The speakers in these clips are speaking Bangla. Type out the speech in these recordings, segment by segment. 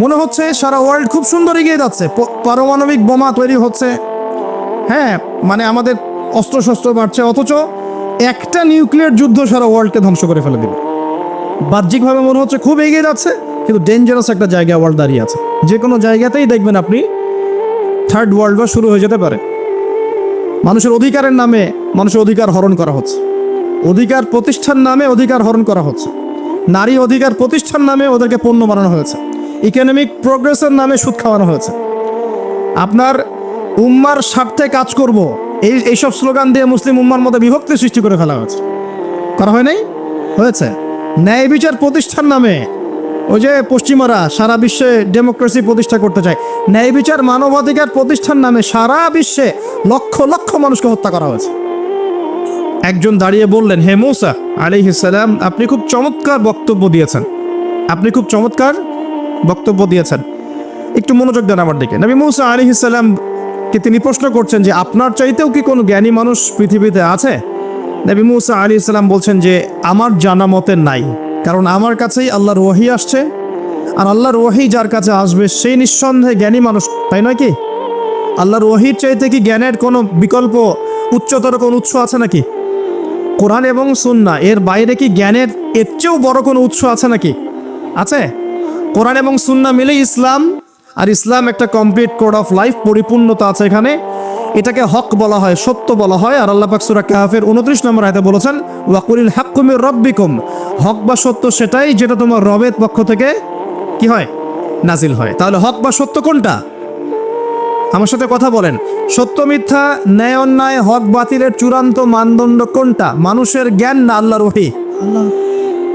মনে হচ্ছে সারা ওয়ার্ল্ড খুব সুন্দর এগিয়ে যাচ্ছে, পারমাণবিক বোমা তৈরি হচ্ছে, হ্যাঁ মানে আমাদের অস্ত্রশস্ত্র বাড়ছে, অথচ একটা নিউক্লিয়ার যুদ্ধ সারা ওয়ার্ল্ডকে ধ্বংস করে ফেলে দেবে। বাহ্যিকভাবে মনে হচ্ছে খুব এগিয়ে যাচ্ছে, কিন্তু ডেঞ্জারাস একটা জায়গায় ওয়ার্ল্ড দাঁড়িয়ে আছে। যে কোনো জায়গাতেই দেখবেন আপনি থার্ড ওয়ার্ল্ড ওয়ার শুরু হয়ে যেতে পারে। মানুষের অধিকারের নামে মানুষের অধিকার হরণ করা হচ্ছে, অধিকার প্রতিষ্ঠার নামে অধিকার হরণ করা হচ্ছে, নারী অধিকার প্রতিষ্ঠার নামে ওদেরকে পণ্য বানানো হয়েছে, ইকোনমিক প্রোগ্রেসের নামে সুদ খাওয়ানো হয়েছে। আপনার উম্মার স্বার্থে কাজ করব, এইসব স্লোগান দিয়ে মুসলিম উম্মার মধ্যে বিভক্তি সৃষ্টি করে ফেলা হয়েছে। করা হয় নাই? হয়েছে। ন্যায় বিচার প্রতিষ্ঠার নামে ওই যে পশ্চিমারা সারা বিশ্বে ডেমোক্রেসি প্রতিষ্ঠা করতে চায়, ন্যায় বিচার মানবাধিকার প্রতিষ্ঠার নামে সারা বিশ্বে লক্ষ লক্ষ মানুষকে হত্যা করা হয়েছে। একজন দাঁড়িয়ে বললেন, হে মূসা আলাইহিস সালাম, আপনি খুব চমৎকার বক্তব্য দিয়েছেন, আপনি খুব চমৎকার বক্তব্য দিয়েছেন, একটু মনোযোগ দেন আমার দিকে। নবী মূসা আলাইহিস সালামকে তিনি প্রশ্ন করছেন যে আপনার চাইতেও কি কোনো জ্ঞানী মানুষ পৃথিবীতে আছে? নবী মূসা আলাইহিস সালাম বলছেন যে আমার জানা মতে নাই, কারণ আমার কাছেই আল্লাহর ওহী আসছে, আর আল্লাহর ওহী যার কাছে আসবে সেই নিঃসন্দেহে জ্ঞানী মানুষ, তাই নয় কি? আল্লাহর ওহীর চাইতে কি জ্ঞানের কোনো বিকল্প উচ্চতর কোনো উৎস আছে নাকি? কোরআন এবং সুন্নাহ এর বাইরে কি জ্ঞানের এর চেয়েও বড় কোনো উৎস আছে নাকি? আছে? কোরআন এবং সুন্নাহ মিলেই ইসলাম, আর ইসলাম একটা কমপ্লিট কোড অফ লাইফ, পরিপূর্ণতা আছে এখানে। এটাকে হক বলা হয়, সত্য বলা হয়। আর আল্লাহ পাক সূরা কাহফের 29 নম্বর আয়াতে বলেছেন, ওয়াকুলিল হাক্কু মির রাব্বিকুম, হক বা সত্য সেটাই যেটা তোমার রবের পক্ষ থেকে কি হয়? নাজিল হয়। তাহলে হক বা সত্য কোনটা? আমার সাথে কথা বলেন। সত্য মিথ্যা, ন্যায় অন্যায়, হক বাতিলের চূড়ান্ত মানদণ্ড কোনটা? মানুষের জ্ঞান না আল্লাহর ওহী?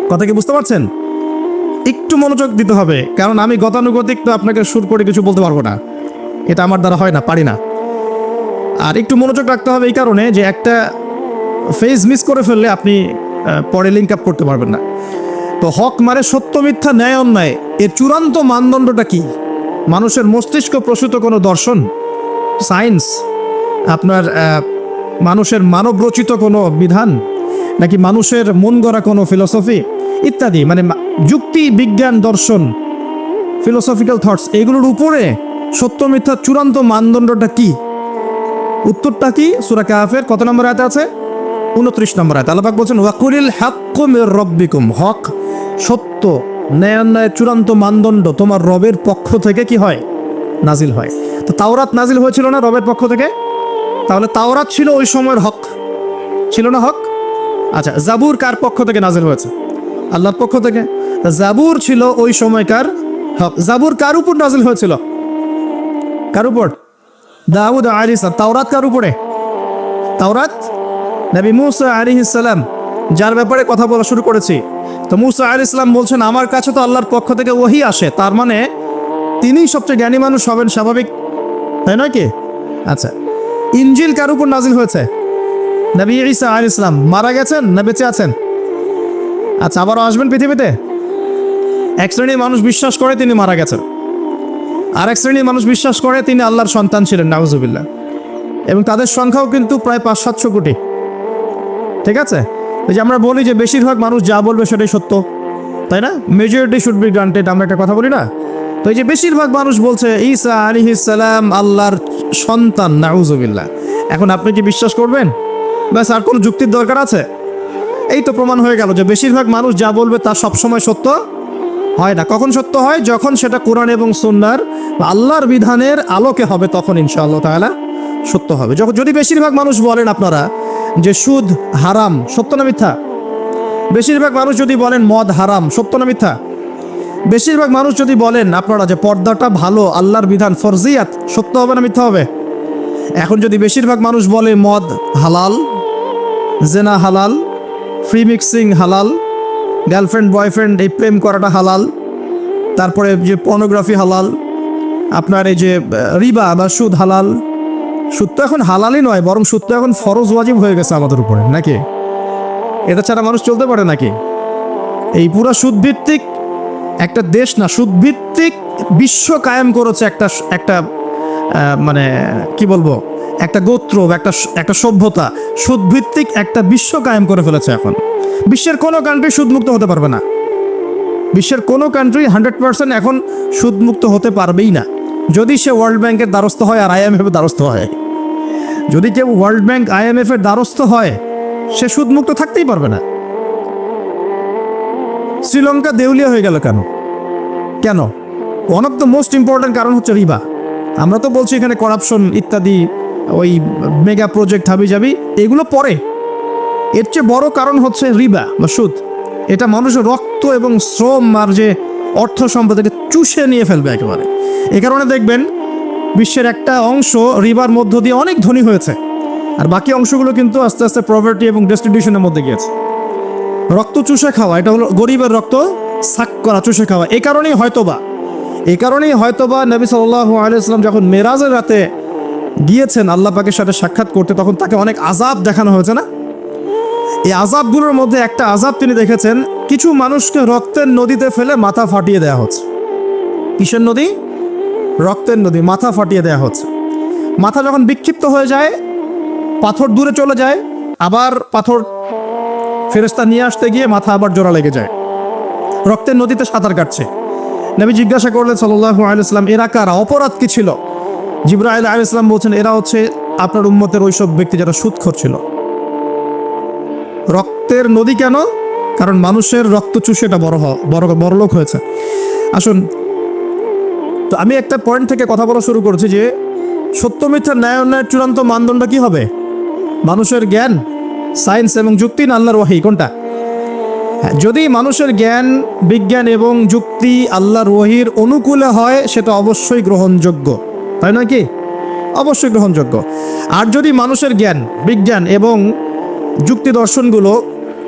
কথা কি বুঝতে পারছেন? একটু মনোযোগ দিতে হবে, কারণ আমি গতানুগতিক তো আপনাকে সুর করে কিছু বলতে পারবো না, এটা আমার দ্বারা হয় না, পারি না। আর একটু মনোযোগ রাখতে হবে এই কারণে যে একটা ফেজ মিস করে ফেললে আপনি পরে লিঙ্ক আপ করতে পারবেন না। তো হক মানে সত্য মিথ্যা ন্যায় অন্যায়, এর চূড়ান্ত মানদণ্ডটা কি? মানুষের মস্তিষ্ক প্রসূত কোনো দর্শন, সায়েন্স, আপনার মানুষের মানব রচিত কোনো বিধান, নাকি মানুষের মন গড়া কোনো ফিলোসফি ইত্যাদি, মানে যুক্তি, বিজ্ঞান, দর্শন, ফিলোসফিক্যাল থটস, এগুলোর উপরে সত্য মিথ্যার চূড়ান্ত মানদণ্ডটা কি? উত্তরটা কি? সূরা কাহফের কত নম্বর আয়াতে আছে? 29 নম্বর আয়াতে আল্লাহ পাক বলছেন, ওয়াকুলিল হাক্কু মির রাব্বিকুম, হক সত্য ন্যায় অন্যায়ের চূড়ান্ত মানদণ্ড তোমার রবের পক্ষ থেকে কি হয়? নাজিল হয়। তো তাওরাত নাজিল হয়েছিল না রবের পক্ষ থেকে? তাহলে তাওরাত ছিল ওই সময়ের হক, ছিল না হক? আচ্ছা, জাবুর কার পক্ষ থেকে নাজিল হয়েছে? আল্লাহর পক্ষ থেকে। জাবুর ছিল ওই সময়কার হক। জাবুর কার উপর নাজিল হয়েছিল? কার উপর? দাউদ আলাইহিস সালাম। তাওরাত কার উপরে? তাওরাত নবী মূসা আলাইহিস সালাম, যার ব্যাপারে কথা বলা শুরু করেছি। তো মূসা আলাইহিস সালাম বলছেন আমার কাছে তো আল্লাহর পক্ষ থেকে ওহী আসে, তার মানে তিনিই সবচেয়ে জ্ঞানী মানুষ হবেন, স্বাভাবিক, তাই নয় কি? আচ্ছা, ইনজিল কার উপর নাজিল হয়েছে? নবী ঈসা আলাইহিস সালাম। মারা গেছেন না বেঁচে আছেন? আচ্ছা, আবারও আসবেন পৃথিবীতে। এক শ্রেণীর মানুষ বিশ্বাস করে তিনি মারা গেছেন, আর এক শ্রেণীর মানুষ বিশ্বাস করে তিনি আল্লাহর সন্তান ছিলেন, নাউজুবিল্লাহ, এবং তাদের সংখ্যাও কিন্তু প্রায় 500-700 কোটি। ঠিক আছে? ওই যে আমরা বলি যে বেশিরভাগ মানুষ যা বলবে সেটাই সত্য, তাই না? মেজরিটি শুড বি গ্রান্টেড, আমরা একটা কথা বলি না? তো এই যে বেশিরভাগ মানুষ বলছে ঈসা আলাইহিস সালাম আল্লাহর সন্তান, নাউজুবিল্লাহ, এখন আপনি কি বিশ্বাস করবেন? ব্যাস, আর কোনো যুক্তির দরকার আছে? এই তো প্রমাণ হয়ে গেল যে বেশিরভাগ মানুষ যা বলবে তা সবসময় সত্য হয় না। কখন সত্য হয়? যখন সেটা কোরআন এবং সুন্নাহর বা আল্লাহর বিধানের আলোকে হবে, তখন ইনশাআল্লাহ তাআলা সত্য হবে। যদি বেশিরভাগ মানুষ বলেন আপনারা যে সুদ হারাম, সত্য না মিথ্যা? বেশিরভাগ মানুষ যদি বলেন মদ হারাম, সত্য না মিথ্যা? বেশিরভাগ মানুষ যদি বলেন আপনারা যে পর্দাটা ভালো, আল্লাহর বিধান, ফরজিয়াত, সত্য হবে না মিথ্যা হবে? এখন যদি বেশিরভাগ মানুষ বলে মদ হালাল, জেনা হালাল, ফ্রি মিক্সিং হালাল, গার্লফ্রেন্ড বয়ফ্রেন্ড এই প্রেম করাটা হালাল, তারপরে যে পর্নোগ্রাফি হালাল, আপনার এই যে রিবা বা সুদ হালাল, সুদ তো এখন হালালই নয়, বরং সুদ তো এখন ফরজ ওয়াজিব হয়ে গেছে আমাদের উপরে, নাকি? এটা ছাড়া মানুষ চলতে পারে নাকি? এই পুরো সুদভিত্তিক একটা দেশ না, সুদভিত্তিক বিশ্ব কায়েম করেছে একটা মানে কি বলবো, একটা গোত্র, একটা সভ্যতা, সুদভিত্তিক একটা বিশ্ব কায়েম করে ফেলেছে। এখন বিশ্বের কোনো কান্ট্রি সুদমুক্ত হতে পারবে না, বিশ্বের কোনো কান্ট্রি 100% এখন সুদমুক্ত হতে পারবেই না, যদি সে ওয়ার্ল্ড ব্যাংকের দ্বারস্থ হয় আর IMF-এর দ্বারস্থ হয়। যদি কেউ ওয়ার্ল্ড ব্যাংক IMF-এর দ্বারস্থ হয়, সে সুদমুক্ত থাকতেই পারবে না। শ্রীলঙ্কা দেউলিয়া হয়ে গেল কেন? কেন? One of the most important কারণ হচ্ছে রিবা। আমরা তো বলছি এখানে কারাপশন ইত্যাদি, ওই মেগা প্রজেক্ট হাবিজাবি, এগুলো পরে। এর চেয়ে বড় কারণ হচ্ছে রিবা বা সুদ। এটা মানুষের রক্ত এবং শ্রম আর যে অর্থ সম্পদকে চুষে নিয়ে ফেলবে একেবারে। এ কারণে দেখবেন বিশ্বের একটা অংশ রিবার মধ্য দিয়ে অনেক ধনী হয়েছে, আর বাকি অংশগুলো কিন্তু আস্তে আস্তে পভার্টি এবং ডেস্টিটিউশনের মধ্যে গিয়েছে। রক্ত চুষে খাওয়া, এটা হলো গরিবের রক্ত সাক করা, চুষে খাওয়া। এই কারণেই হয়তোবা নবী সাল্লাল্লাহু আলাইহি ওয়াসাল্লাম যখন মেরাজের রাতে গিয়েছেন আল্লাহ পাকের সাথে সাক্ষাৎ করতে, তখন তাকে অনেক আযাব দেখানো হয়েছে না? এই আযাবগুলোর মধ্যে একটা আযাব তিনি দেখেছেন, কিছু মানুষকে রক্তের নদীতে ফেলে মাথা ফাটিয়ে দেওয়া হচ্ছে। কিসের নদী? রক্তের নদী। মাথা ফাটিয়ে দেওয়া হচ্ছে। মাথা যখন বিক্ষিপ্ত হয়ে যায়, পাথর দূরে চলে যায়, আবার পাথর ফেরেশতা নিয়ে আসতে গিয়ে মাথা আবার জোড়া লেগে যায়। রক্তের নদীতে সাঁতার কাটছে। নবী জিজ্ঞাসা করলেন সাল্লাল্লাহু আলাইহি ওয়াসাল্লাম, এরা কারা? অপরাধ কি ছিল? জিবরাইল আলাইহিস সালাম বলছেন, এরা হচ্ছে আপনার উম্মতের ওইসব ব্যক্তি যারা সুদখোর ছিল। রক্তের নদী কেন? কারণ মানুষের রক্ত চুষে এটা বড় লোক হয়েছে। আসুন, তো আমি একটা পয়েন্ট থেকে কথা বলা শুরু করছি যে সত্য মিথ্যা ন্যায় অন্যায়ের চূড়ান্ত মানদণ্ড কি হবে? মানুষের জ্ঞান, সায়েন্স এবং যুক্তি, না আল্লাহর ওহী? কোনটা? হ্যাঁ, যদি মানুষের জ্ঞান, বিজ্ঞান এবং যুক্তি আল্লাহর ওহীর অনুকূলে হয়, সেটা অবশ্যই গ্রহণযোগ্য, তাই নয় কি? অবশ্যই গ্রহণযোগ্য। আর যদি মানুষের জ্ঞান, বিজ্ঞান এবং যুক্তি দর্শনগুলো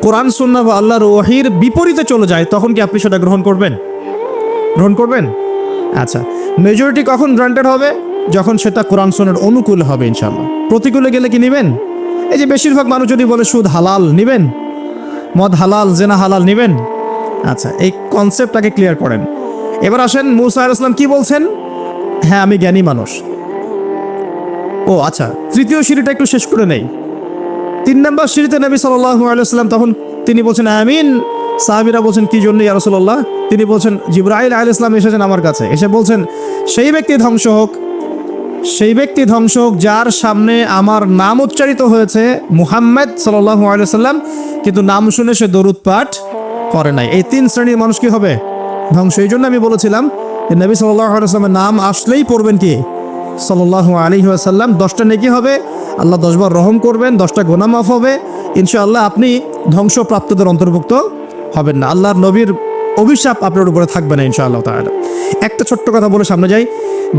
কোরআন সুন্নাহ বা আল্লাহর ওহীর বিপরীতে চলে যায়, তখন কি আপনি সেটা গ্রহণ করবেন? আচ্ছা, মেজরিটি কখন গ্রান্টেড হবে? যখন সেটা কোরআন সুন্নাহর অনুকূলে হবে ইনশাআল্লাহ। প্রতিকূলে গেলে কি নেবেন? এই যে বেশিরভাগ মানুষ যদি বলে সুদ হালাল, নেবেন? মদ হালাল, জেনা হালাল, নেবেন? আচ্ছা, এই কনসেপ্টটাকে ক্লিয়ার করেন। এবার আসেন, মুসা আলাইহিস সালাম কি বলছেন? হ্যাঁ, আমি জ্ঞানী মানুষ। ও আচ্ছা, তৃতীয় সিঁড়িটা একটু শেষ করে নেই। 3 নম্বর সিঁড়িতে নবী সাল্লাল্লাহু আলাইহি ওয়াসাল্লাম, তখন তিনি বলছেন আমিন। সাহাবীরা বলছেন, কি জন্য ইয়া রাসূলুল্লাহ? তিনি বলছেন, জিবরাইল আলাইহিস সালাম এসেছেন আমার কাছে, এসে বলছেন, সেই ব্যক্তি ধ্বংস হোক যার সামনে আমার নাম উচ্চারিত হয়েছে মুহাম্মদ সাল্লাল্লাহু আলাইহি ওয়াসাল্লাম, কিন্তু নাম শুনে সে দরুদ পাঠ করে নাই। এই 3 শ্রেণীর মানুষ কি হবে? ধ্বংস। এই জন্য আমি বলেছিলাম যে নবী সাল্লাল্লাহু আলাইহি ওয়াসাল্লামের নাম আসলেই পড়বেন কি? সাল্লাল্লাহু আলাইহি ওয়াসাল্লাম। 10টা নেকি হবে, আল্লাহ 10 বার রহম করবেন, 10টা গুনাহ মাফ হবে ইনশাআল্লাহ। আপনি ধ্বংসপ্রাপ্তদের অন্তর্ভুক্ত হবেন না, আল্লাহর নবীর অভিশাপ আপনার উপরে থাকবে না ইনশাআল্লাহ তাআলা। একটা ছোট্ট কথা বলে সামনে যাই।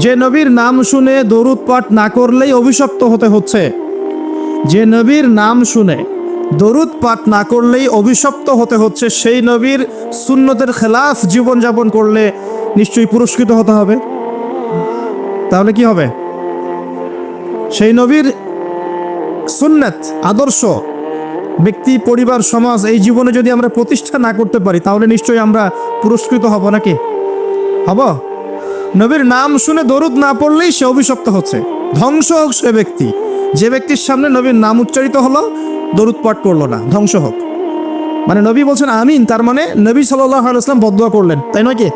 যে নবীর নাম শুনে দরুদ পাঠ না করলেই অভিশপ্ত হতে হচ্ছে, যে নবীর নাম শুনে দরুদ পাঠ না করলেই অভিশপ্ত হতে হচ্ছে, সেই নবীর সুন্নতের খেলাফ জীবনযাপন করলে নিশ্চয়ই পুরস্কৃত হতে হবে। তাহলে কি হবে? সেই নবীর সুন্নাত, আদর্শ, ব্যক্তি, পরিবার, সমাজ, এই জীবনে যদি আমরা প্রতিষ্ঠা না করতে পারি, তাহলে নিশ্চয়ই আমরা পুরস্কৃত হব নাকি? হব? নবীর নাম শুনে দরুদ না পড়লেই সে অভিশপ্ত হচ্ছে। ধ্বংস হোক সে ব্যক্তি, যে ব্যক্তির সামনে নবীর নাম উচ্চারিত হলো, দরুদ পাঠ করলো না, ধ্বংস হোক। মানে নবী বলছেন আমিন, তার মানে নবী সাল্লাল্লাহু আলাইহি ওয়াসাল্লাম বদদুয়া করলেন, তাই নয় কি?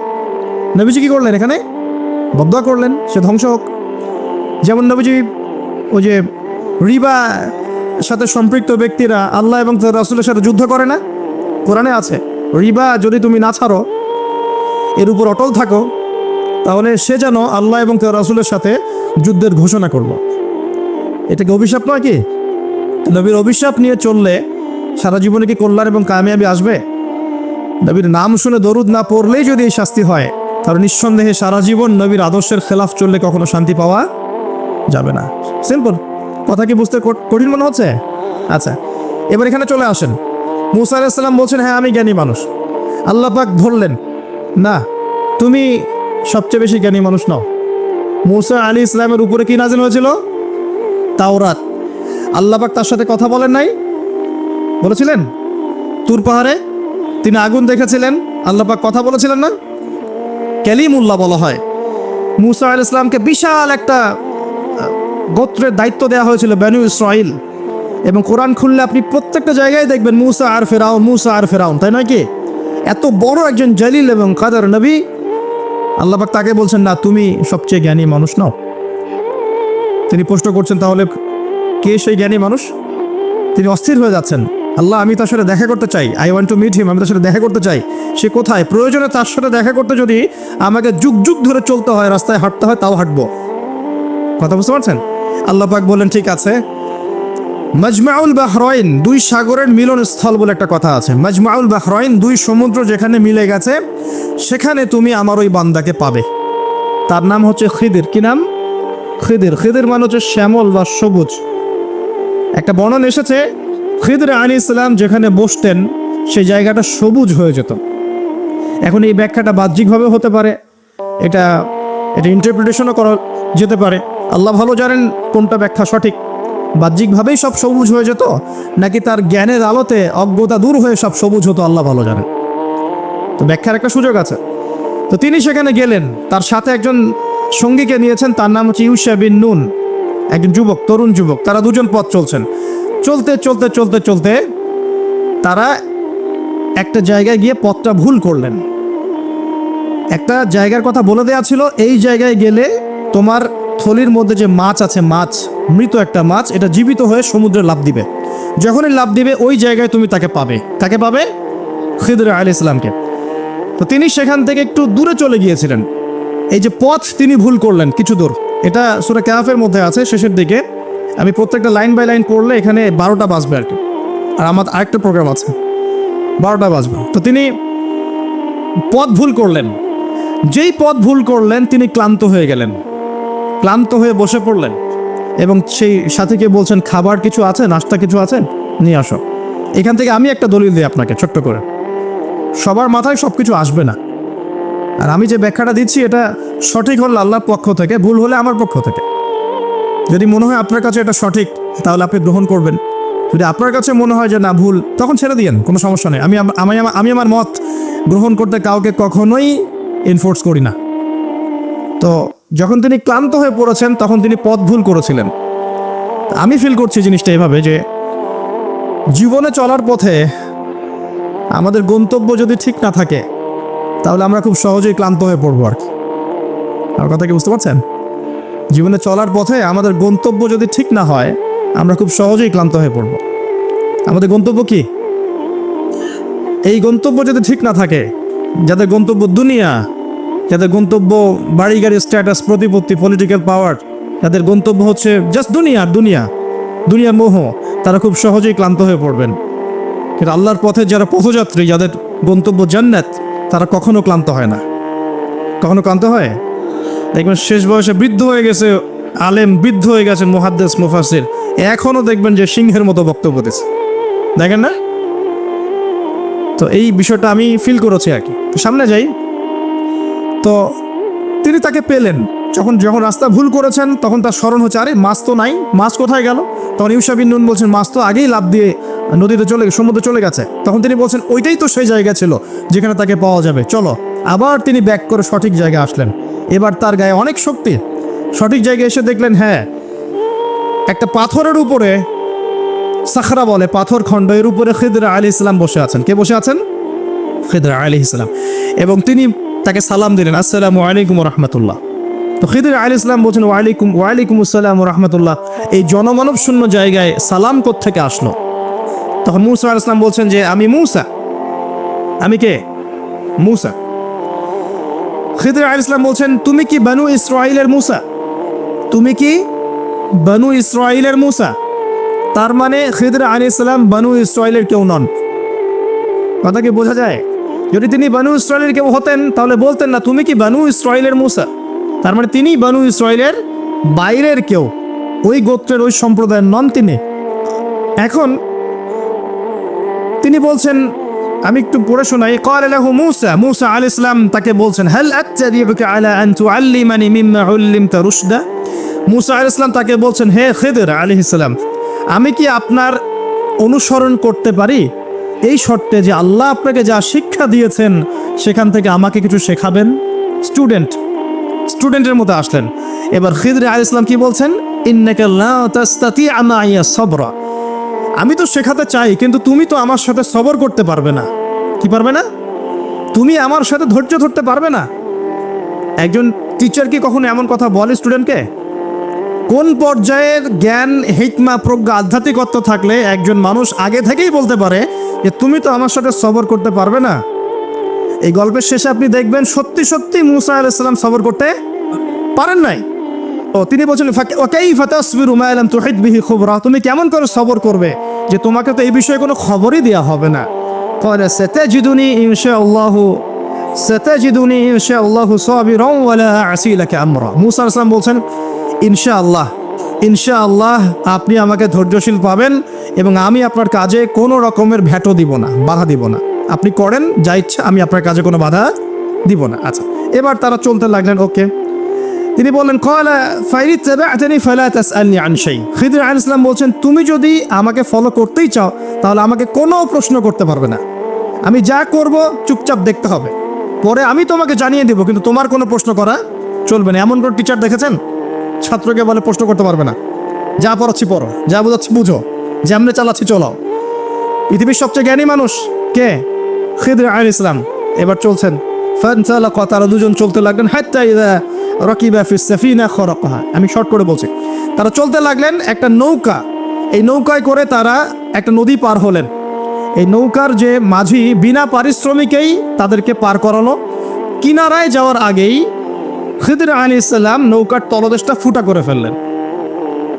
নবীজি কি করলেন? এখানে বদদুয়া করলেন, সে ধ্বংস হোক। যেমন নবীজি ওই যে রিবা সাথে সম্পৃক্ত ব্যক্তিরা আল্লাহ এবং তার রাসূলের সাথে যুদ্ধ করে না? কোরআনে আছে, রিবা যদি তুমি না ছাড়ো, এর উপর অটল থাকো, তাহলে সে যেন আল্লাহ এবং তার রাসূলের সাথে যুদ্ধের ঘোষণা করলো। এটা কি অভিশাপ নয় কি? নবীর অভিশাপ নিয়ে চললে সারা জীবনে কি কল্যাণ এবং কামিয়াবি আসবে? নবীর নাম শুনে দরুদ না পড়লেই যদি এই শাস্তি হয়, তাহলে নিঃসন্দেহে সারা জীবন নবীর আদর্শের খেলাফ চললে কখনো শান্তি পাওয়া যাবে না। সিম্পল কথা, কি বুঝতে কঠিন মনে হচ্ছে? আচ্ছা, এবার এখানে চলে আসেন। মুসা আলাইহিস সালাম বলছেন, হ্যাঁ আমি জ্ঞানী মানুষ। আল্লাহ পাক বললেন, না, তুমি সবচেয়ে বেশি জ্ঞানী মানুষ নও। মুসা আলাইহিস সালামের উপরে কি নাজিল হয়েছিল? তাওরাত। আল্লাহ পাক তার সাথে কথা বলেন নাই? বলেছিলেন? তুর পাহাড়ে তিনি আগুন দেখেছিলেন, আল্লাহ পাক কথা বলেছিলেন না? কালিমুল্লাহ বলা হয়। মুসা আলাইহিস সালামকে বিশাল একটা গোত্রের দায়িত্ব দেওয়া হয়েছিল, বনু ইসরাইল। এবং কোরআন খুললে আপনি প্রত্যেকটা জায়গায় দেখবেন মুসা আর ফেরাউন, তাই নয় কি? এত বড় একজন জলিল এবং কাদার নবী, আল্লাহ পাক তাকে বলছেন না তুমি সবচেয়ে জ্ঞানী মানুষ নাও। তিনি প্রশ্ন করছেন তাহলে কে সেই জ্ঞানী মানুষ? তিনি অস্থির হয়ে যাচ্ছেন, আল্লাহ আমি তার সাথে দেখা করতে চাই, I want to meet him, আমি তার সাথে দেখা করতে চাই। সে কোথায়? প্রয়োজনে তার সাথে দেখা করতে যদি আমাকে যুগ যুগ ধরে চলতে হয়, রাস্তায় হাঁটতে হয়, তাও হাঁটবো। কথা বুঝতে পারছেন? আল্লাহ পাক বললেন ঠিক আছে, মাজমাউল বাহরাইন, দুই সাগরের মিলন স্থল বলে একটা কথা আছে। মাজমাউল বাহরাইন, দুই সমুদ্র যেখানে মিলে গেছে সেখানে তুমি আমার ওই বান্দাকে পাবে। তার নাম হচ্ছে খিদির। কি নাম? খিদির। খিদির মানে হচ্ছে শ্যামল বা সবুজ। একটা বর্ণনা এসেছে খিদির আলাইহিস সালাম যেখানে বসতেন সেই জায়গাটা সবুজ হয়ে যেত। এখন এই ব্যাখ্যাটা বাহ্যিকভাবে হতে পারে, এটা ইন্টারপ্রিটেশনও করা যেতে পারে। আল্লাহ ভালো জানেন কোনটা ব্যাখ্যা সঠিক। বাহ্যিকভাবেই সব সবুজ হয়ে যেত, নাকি তার জ্ঞানের আলোতে অজ্ঞতা দূর হয়ে সব সবুজ হতো, আল্লাহ ভালো জানেন। তো ব্যাখ্যার একটা সুযোগ আছে। তো তিনি সেখানে গেলেন, তার সাথে একজন সঙ্গীকে নিয়েছেন, তার নাম হচ্ছে ইউশা বিন নুন, একজন যুবক, তরুণ যুবক। তারা দুজন পথ চলছেন। চলতে চলতে চলতে চলতে তারা একটা জায়গায় গিয়ে পথটা ভুল করলেন। একটা জায়গার কথা বলে দেওয়া ছিল, এই জায়গায় গেলে তোমার থলির মধ্যে যে মাছ আছে, মাছ, মৃত একটা মাছ, এটা জীবিত হয়ে সমুদ্রে লাফ দিবে। যখনই লাফ দিবে ওই জায়গায় তুমি তাকে পাবে। কাকে পাবে? খিদির আলাইহিস সালামকে। তো তিনি সেখান থেকে একটু দূরে চলে গিয়েছিলেন। এই যে পথ তিনি ভুল করলেন কিছু দূর, এটা সূরা কাহফের মধ্যে আছে শেষের দিকে। আমি প্রত্যেকটা লাইন বাই লাইন পড়লে এখানে 12টা বাজবে আর কি, আর আমার আরেকটা প্রোগ্রাম আছে, 12টা বাজবে। তো তিনি পথ ভুল করলেন। যেই পথ ভুল করলেন তিনি ক্লান্ত হয়ে গেলেন, ক্লান্ত হয়ে বসে পড়লেন এবং সেই সাথীকে বলছেন খাবার কিছু আছে, নাস্তা কিছু আছে, নিয়ে আসো। এখান থেকে আমি একটা দলিল দিই আপনাকে ছোট্ট করে। সবার মাথায় সব কিছু আসবে না, আর আমি যে ব্যাখ্যাটা দিচ্ছি এটা সঠিক হলে আল্লাহর পক্ষ থেকে, ভুল হলে আমার পক্ষ থেকে। যদি মনে হয় আপনার কাছে এটা সঠিক তাহলে আপনি গ্রহণ করবেন, যদি আপনার কাছে মনে হয় যে না ভুল, তখন ছেড়ে দিয়েন, কোনো সমস্যা নেই। আমি আমার মত গ্রহণ করতে কাউকে কখনোই এনফোর্স করি না। তো যখন তিনি ক্লান্ত হয়ে পড়েছেন তখন তিনি পথ ভুল করেছিলেন। আমি ফিল করছি জিনিসটা এভাবে যে জীবনে চলার পথে আমাদের গন্তব্য যদি ঠিক না থাকে তাহলে আমরা খুব সহজেই ক্লান্ত হয়ে পড়বো আর কি। আমার কথা কি বুঝতে পারছেন? জীবনে চলার পথে আমাদের গন্তব্য যদি ঠিক না হয় আমরা খুব সহজেই ক্লান্ত হয়ে পড়বো। আমাদের গন্তব্য কি? এই গন্তব্য যদি ঠিক না থাকে, যাদের গন্তব্য দুনিয়া, যাদের গন্তব্য বাড়ি গাড়ি, স্ট্যাটাস, প্রতিপত্তি, পলিটিক্যাল পাওয়ার, যাদের গন্তব্য হচ্ছে জাস্ট দুনিয়ার মোহ, তারা খুব সহজেই ক্লান্ত হয়ে পড়বেন। কিন্তু আল্লাহর পথে যারা পথযাত্রী, যাদের গন্তব্য জান্নাত, তারা কখনো ক্লান্ত হয় না। কখনো ক্লান্ত হয়? দেখবেন শেষ বয়সে বৃদ্ধ হয়ে গেছে আলেম, বৃদ্ধ হয়ে গেছে মুহাদ্দিস, মুফাসসির, এখনো দেখবেন যে সিংহের মতো বক্তব্য দিচ্ছে, দেখেন না? তো এই বিষয়টা আমি ফিল করেছি আর কি। সামনে যাই। তো তিনি তাকে পেলেন। যখন রাস্তা ভুল করেছেন তখন তার স্মরণ হচ্ছে, আরে মাছ তো নাই, মাছ কোথায় গেল? তখন ইউশা বিন নুন বলছেন মাছ তো আগেই লাফ দিয়ে নদীতে সমুদ্রে চলে গেছে। তখন তিনি বলছেন ওইটাই তো সেই জায়গা ছিল যেখানে তাকে পাওয়া যাবে, চলো। আবার তিনি ব্যাক করে সঠিক জায়গায় আসলেন। এবার তার গায়ে অনেক শক্তি। সঠিক জায়গায় এসে দেখলেন হ্যাঁ, একটা পাথরের উপরে, সাখরা বলে পাথর খণ্ড, এর উপরে খিদির আলাইহিস সালাম বসে আছেন। কে বসে আছেন? খিদির আলাইহিস সালাম। এবং তিনি তাকে সালাম দিলেন, আসসালামু আলাইকুম ওয়া রাহমাতুল্লাহ। তো খিদির আলাইহিস সালাম বলছেন ওয়ালাইকুম আসসালাম ওয়া রাহমাতুল্লাহ। এই জনমানব শূন্য জায়গায় সালাম কোত্থেকে আসলো? তখন মূসা আলাইহিস সালাম বলছেন যে আমি মূসা। আমি কে? মূসা। খিদির আলাইহিস সালাম বলছেন তুমি কি বনু ইসরাঈলের মূসা? তুমি কি বনু ইসরাঈলের মূসা? তার মানে খিদির আলাইহিস সালাম বনু ইসরাঈলের কেউ নন। কথা কি বোঝা যায়? যদি তিনি বনু ইসরাঈলের কেউ হতেন তাহলে বলতেন না তুমি কি বনু ইসরাঈলের মূসা। তার মানে তিনি বনু ইসরাঈলের বাইরের কেউ, ওই গোত্রের, ওই সম্প্রদায়ের নন তিনি। এখন তিনি বলছেন, আমি একটু পড়ে শোনাই। ক্বালা লাহু মূসা, মূসা আলাইহিস সালাম তাকে বলছেন, হাল আত্তাবিউকা আলা আন তুআল্লিমানি মিম্মা উল্লিমতা রুশদা। মূসা আলাইহিস সালাম তাকে বলছেন, হে খিদির আলাইহিস সালাম, আমি কি আপনার অনুসরণ করতে পারি এই শর্তে যে আল্লাহ আপনাকে যা শিক্ষা দিয়েছেন সেখান থেকে আমাকে কিছু শেখাবেন? স্টুডেন্টের মতো আসলেন। এবার খিদির আলাইহিস সালাম কি বলছেন? ইন্নাকা লা তাসতাতি'আ মা'ইয়া সাবরা। আমি তো শেখাতে চাই কিন্তু তুমি তো আমার সাথে সবর করতে পারবে না। কি পারবে না? তুমি আমার সাথে ধৈর্য ধরতে পারবে না? একজন টিচার কি কখনো এমন কথা বলে স্টুডেন্টকে? কোন পর্যায়ের জ্ঞান, হিকমা, প্রজ্ঞা, আধ্যাত্মিকত্ব থাকলে একজন মানুষ আগে থেকেই বলতে পারে যে তুমি তো আমার সাথে সবর করতে পারবে না? এই গল্পের শেষে আপনি দেখবেন সত্যি সত্যি মুসা আলাইহিস সালাম সবর করতে পারেন নাই। ও তিনি বলছেন ওয়াকাইফা তাসবিরু মা লাম তুহিত বিহি খুবরা, তুমি কেমন করে সবর করবে যে তোমাকে তো এই বিষয়ে কোনো খবরই দেওয়া হবে না। ক্বালা সাতাজিদুনি ইনশাআল্লাহু সাবিরান ওয়া লা আ'সি লাকা আমরা। মুসা আলাইহিস সালাম বলছেন ইনশাআল্লাহ আপনি আমাকে ধৈর্যশীল পাবেন এবং আমি আপনার কাজে কোনো রকমের ভ্যাটো দিব না, বাধা দিব না। আপনি করেন যা ইচ্ছা, আমি আপনার কাজে কোনো বাধা দিব না। আচ্ছা, এবার তারা চলতে লাগলেন। ওকে, তিনি বললেন ক্বালা ফাইত্তাবা'তানি ফালা তাসআলনি আন শাই। খিদর আলাইহিস সালাম বলছেন তুমি যদি আমাকে ফলো করতেই চাও তাহলে আমাকে কোনো প্রশ্ন করতে পারবে না। আমি যা করব চুপচাপ দেখতে হবে, পরে আমি তোমাকে জানিয়ে দেব, কিন্তু তোমার কোনো প্রশ্ন করা চলবে না। এমন কোনো টিচার দেখেছেন ছাত্রকে বলে প্রশ্ন করতে পারবে না? যা পড়াচ্ছি পড়ো, যা বোঝাচ্ছি বুঝো, যেমনে চালাচ্ছি চলাও। পৃথিবীর সবচেয়ে জ্ঞানী মানুষ কে? খিদর আলাইহিস সালাম। এবার চলছেন ফানতালাকা, তারা দুজন চলতে লাগলেন হাত্তা ইযা রাকিবা ফিস সাফিনা খারাকাহা। আমি শর্ট করে বলছি। তারা চলতে লাগলেন একটা নৌকা, এই নৌকায় করে তারা একটা নদী পার হলেন। এই নৌকার যে মাঝি বিনা পারিশ্রমিকেই তাদেরকে পার করালো। কিনারায় যাওয়ার আগেই খিদর আলাইহিস সালাম নৌকার তলদেশটা ফুটা করে ফেললেন।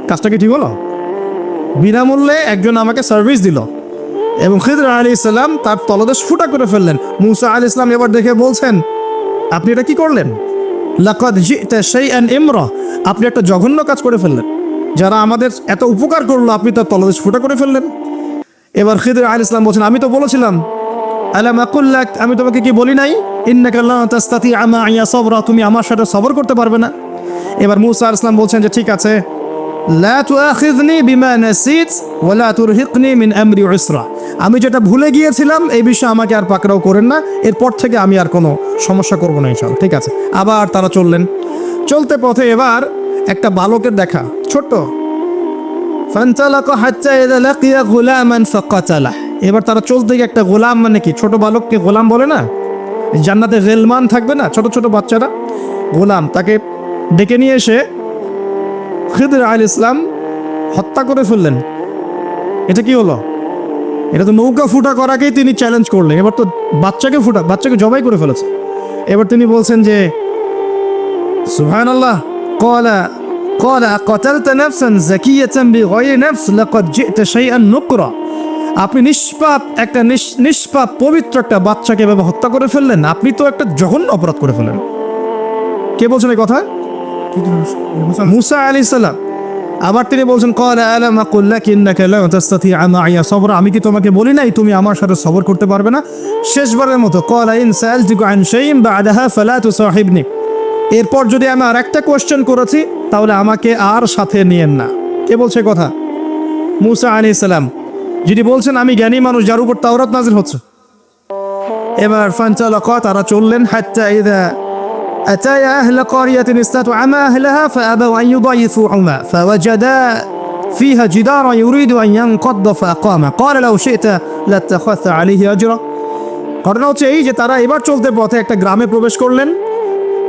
কাজটা কি ঠিক হলো? বিনামূল্যে একজন আমাকে সার্ভিস দিল এবং খিদর আলাইহিস সালাম তার তলদেশ ফুটা করে ফেললেন। মুসা আলাইহিস সালাম এবার দেখে বলছেন আপনি এটা কি করলেন? লাকাদ জি'তা শাইআন ইমরা, আপনি একটা জঘন্য কাজ করে ফেললেন। যারা আমাদের এত উপকার করলো আপনি তার তলদেশ ফুটা করে ফেললেন। এবার খিদর আলাইহিস সালাম বলছেন আমি তো বলেছিলাম, আলাম আকুল লাক, আমি তোমাকে কি বলি নাই ইন্নাকা লা তাসতাতিআ মা'ইয়া সাবরা, তুমি আমার সাথে সবর করতে পারবে না। এবার মুসা আলাইহিস সালাম বলছেন যে ঠিক আছে, লা তুআখিযনি বিমা নাসিত ওয়া লা তুরহিকনি মিন আমরি উসরা, আমি যেটা ভুলে গিয়েছিলাম এই বিষয়ে আমাকে আর পাকড়াও করেন না, এরপর থেকে আমি আর কোনো সমস্যা করব না ইনশাআল্লাহ। ঠিক আছে। আবার তারা চললেন। চলতে পথে এবার একটা বালকের দেখা, ছোট্ট। ফানতালাকা হাত্তা ইযা লাকিয়া গুলামান ফাকাতালাহ, এবার তারা চলতে গিয়ে একটা গোলাম, মানে কি ছোট বালককে গোলাম বলে না? জান্নাতে গেলমান থাকবে না, ছোট ছোট বাচ্চারা, গোলাম, তাকে ডেকে নিয়ে এসে খিদর আলাইহিস সালাম হত্যা করে ফেললেন। এটা কি হলো? এটা তো নৌকা ফুটা করাকেই তিনি চ্যালেঞ্জ করলেন, এবার তো বাচ্চাকে জবাই করে ফেলেছে। এবার তিনি বলছেন যে সুবহানাল্লাহ, ক্বালা কাতালতা নাফসান যাকিয়াতান বিগাইরি নাফস লাকাদ জি'তা শাইআন নুকরা, আপনি নিষ্পাপ পবিত্র একটা বাচ্চাকে এভাবে হত্যা করে ফেললেন, আপনি তো একটা জঘন্য অপরাধ করে ফেললেন। কে বলছেন এই কথা? মুসা আলাইহিস সালাম। আবার তিনি বলছেন ক্বালা আলাম আকুল লাকা ইন্নাকা লা তাসতাতিআ মা'ইয়া সাবরা, আমি কি তোমাকে বলি নাই তুমি আমার সাথে সবর করতে পারবে না? শেষবারের মতো ক্বালা ইন সাআলতুকা আন শাইইন বা'দাহা ফালা তুসাহিবনি, এরপর যদি আমি আর একটা কোয়েশ্চেন করেছি তাহলে আমাকে আর সাথে নিয়েন না। কে বলছে কথা? মুসা আলাইহিস সালাম। যিনি বলছেন আমি জ্ঞানী মানুষ, যার উপর তাওরাত নাযিল হচ্ছে। এবার ফানতালাকা, তারা চললেন হাত্তা ইযা আতায়া আহলা ক্বারিয়াতিন ইসতাতআমা আহলাহা ফাআবাউ আন ইউদাইফুহুমা ফাওয়াজাদা ফিহা জিদারান ইউরিদু আন ইয়ানকাদ্দা ফাআকামা ক্বালা লাউ শি'তা লাত্তাখাযতা আলাইহি আজরা। ঘটনা হচ্ছে এই যে তারা এবার চলতে পথে একটা গ্রামে প্রবেশ করলেন।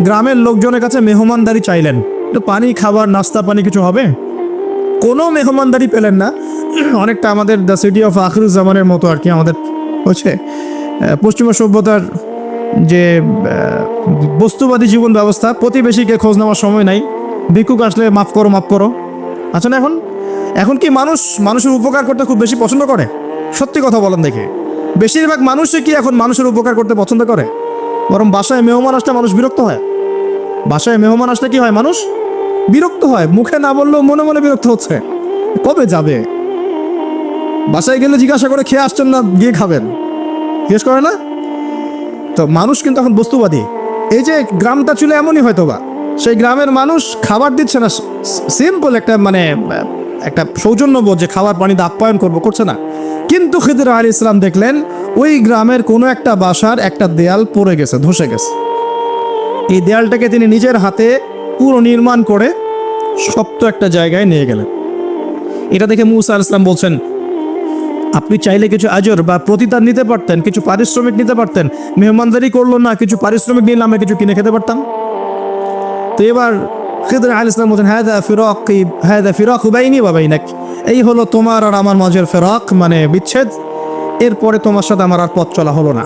গ্রামের লোকজনের কাছে মেহমানদারি চাইলেন, তো পানি, খাবার, নাস্তা পানি কিছু হবে? কোনো মেহমানদারি পেলেন না। অনেকটা আমাদের দ্য সিটি অফ আখিরুজ্জামানের মতো আর কি, আমাদের হচ্ছে পশ্চিমা সভ্যতার যে বস্তুবাদী জীবন ব্যবস্থা, প্রতিবেশীকে খোঁজ নেওয়ার সময় নাই, ভিক্ষুক আসলে মাফ করো। আচ্ছা না, এখন কি মানুষের উপকার করতে খুব বেশি পছন্দ করে? সত্যি কথা বলেন দেখে, বেশিরভাগ মানুষই কি এখন মানুষের উপকার করতে পছন্দ করে? বরং বাসায় মেহমান আসলে মানুষ বিরক্ত হয়। বাসায় মেহমান আসলে কি হয়? মানুষ বিরক্ত হয়, মুখে না বললেও মনে মনে বিরক্ত হচ্ছে, কবে যাবে? বাসায় গেলে জিজ্ঞাসা করে খেয়ে আসছেন না, গিয়ে খাবেন, জিজ্ঞেস করে না তো? মানুষ কিন্তু এখন বস্তুবাদী। এই যে গ্রামটা ছিল এমনই হয়তো বা, সেই গ্রামের মানুষ খাবার দিচ্ছে না, সিম্পল একটা সৌজন্যবোধ যে খাবার পানিতে আপ্যায়ন করছে না। কিন্তু খিদর আলাইহিস সালাম দেখলেন ওই গ্রামের কোনো একটা বাসার একটা দেয়াল পড়ে গেছে, ধসে গেছে। এই দেয়ালটাকে তিনি নিজের হাতে পুরো নির্মাণ করে শক্ত একটা জায়গায় নিয়ে গেলেন। এটা দেখে মুসা আলাইহিস সালাম বলছেন আপনি চাইলে কিছু আজর বা প্রতিদান নিতে পারতেন, কিছু পারিশ্রমিক নিতে পারতেন। মেহমানদারি করলো না, কিছু পারিশ্রমিক নিলে আমরা কিছু কিনে খেতে পারতাম। তো এবার খিদর আলাইহিস সালাম বলেন, হাদা ফিরাক বাইনি ওয়া বাইনাক, এই হলো তোমার আর আমার মাঝের ফিরাক, মানে বিচ্ছেদ। এরপরে তোমার সাথে আমার আর পথ চলা হলো না।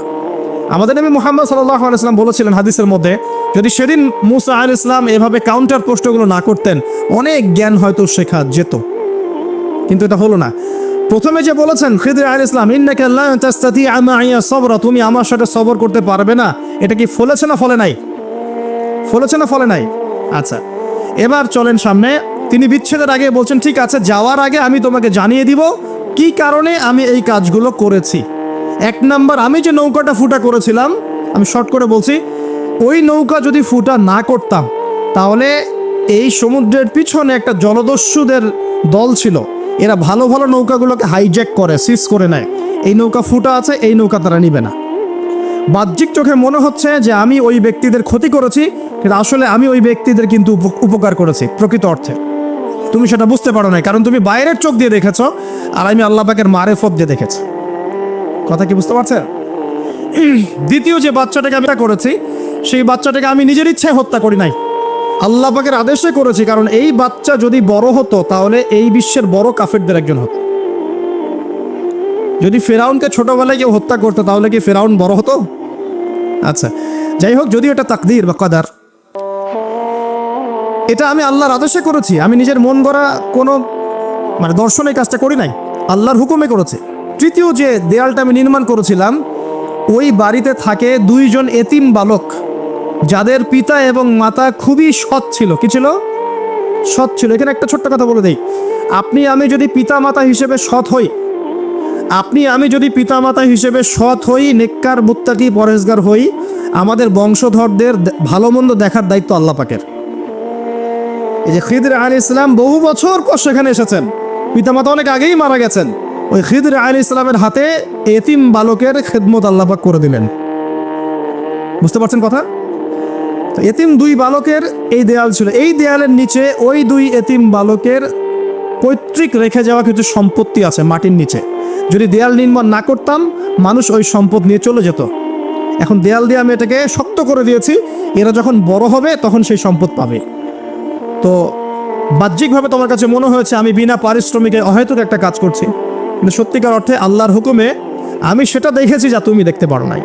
আমাদের নবী মুহাম্মদ সাল্লাল্লাহু আলাইহি ওয়াসাল্লাম বলেছিলেন হাদিসের মধ্যে, যদি সেদিন মুসা আলাইহিস সালাম এভাবে কাউন্টার প্রশ্নগুলো না করতেন, অনেক জ্ঞান হয়তো শেখা যেত, কিন্তু এটা হলো না। প্রথমে যে বলেছেন খিদর আলাইহিস সালাম, ইন্নাকা লা তাস্তাতিআ মাইয়া সাবরা, তুমি আমার সাথে সবর করতে পারবে না, এটা কি ফলেছে না ফলে নাই? ফলেছে না ফলে নাই? আচ্ছা, এবার চলেন সামনে। তিনি বিচ্ছেদের আগে বলছেন, ঠিক আছে, যাওয়ার আগে আমি তোমাকে জানিয়ে দিব কি কারণে আমি এই কাজগুলো করেছি। এক নাম্বার, আমি যে নৌকাটা ফুটা করেছিলাম, আমি শর্ট করে বলছি, ওই নৌকা যদি ফুটা না করতাম তাহলে এই সমুদ্রের পিছনে একটা জলদস্যুদের দল ছিল, এরা ভালো ভালো নৌকাগুলোকে হাইজ্যাক করে, সিজ করে নেয়। এই নৌকা ফুটা আছে, এই নৌকা তারা নিবে না। বাহ্যিক চোখে মনে হচ্ছে যে আমি ওই ব্যক্তিদের ক্ষতি করেছি, কিন্তু আসলে আমি ওই ব্যক্তিদের কিন্তু উপকার করেছি প্রকৃত অর্থে। তুমি সেটা বুঝতে পারো না, কারণ তুমি বাইরের চোখ দিয়ে দেখেছো, আর আমি আল্লাহ পাকের মারেফত দিয়ে দেখেছি। কথা কি বুঝতে পারছেন? দ্বিতীয় যে বাচ্চাটাকে আমি করেছি, সেই বাচ্চাটাকে আমি নিজের ইচ্ছায় হত্যা করি নাই, আল্লাহ পাকের আদেশে করেছি। কারণ এই বাচ্চা যদি বড় হতো তাহলে এই বিশ্বের বড় কাফেরদের একজন হতো। যদি ফেরাউনকে ছোটবেলায় কেউ হত্যা করতো তাহলে কি ফেরাউন বড় হতো? আচ্ছা, যাই হোক, যদি এটা তাকদীর বা কদার, এটা আমি আল্লাহর আদেশে করেছি। আমি নিজের মন গড়া কোনো দর্শনে কাজটা করি নাই, আল্লাহর হুকুমে করেছি। তৃতীয় যে দেয়ালটা আমি নির্মাণ করেছিলাম, ওই বাড়িতে থাকে 2 জন এতিম বালক, যাদের পিতা এবং মাতা খুবই সৎ ছিল। কি ছিল? সৎ ছিল। এখানে একটা ছোট্ট কথা বলে দেই, আপনি আমি যদি পিতা মাতা হিসেবে সৎ হই, সৎ হই, নেককার মুত্তাকি পরহেজগার হই, আমাদের বংশধরদের ভালো মন্দ দেখার দায়িত্ব আল্লাহ পাকের। এই যে খিদর আলাইহিস সালাম বহু বছর পর সেখানে এসেছেন, পিতামাতা অনেক আগেই মারা গেছেন, ওই খিদর আলাইহিস সালামের হাতে এতিম বালকের খেদমত আল্লাহ পাক করে দিলেন। বুঝতে পারছেন কথা? তো এতিম 2 বালকের এই দেয়াল ছিল, এই দেয়ালের নিচে ওই 2 এতিম বালকের পৈতৃক রেখে যাওয়া কিছু সম্পত্তি আছে মাটির নিচে। যদি দেয়াল নির্মাণ না করতাম, মানুষ ওই সম্পদ নিয়ে চলে যেত। এখন দেয়াল দিয়ে আমি এটাকে শক্ত করে দিয়েছি, এরা যখন বড় হবে তখন সেই সম্পদ পাবে। তো বাহ্যিকভাবে তোমার কাছে মনে হয়েছে আমি বিনা পারিশ্রমিকে অহেতুক একটা কাজ করছি, কিন্তু সত্যিকার অর্থে আল্লাহর হুকুমে আমি সেটা দেখেছি যা তুমি দেখতে পারো নাই,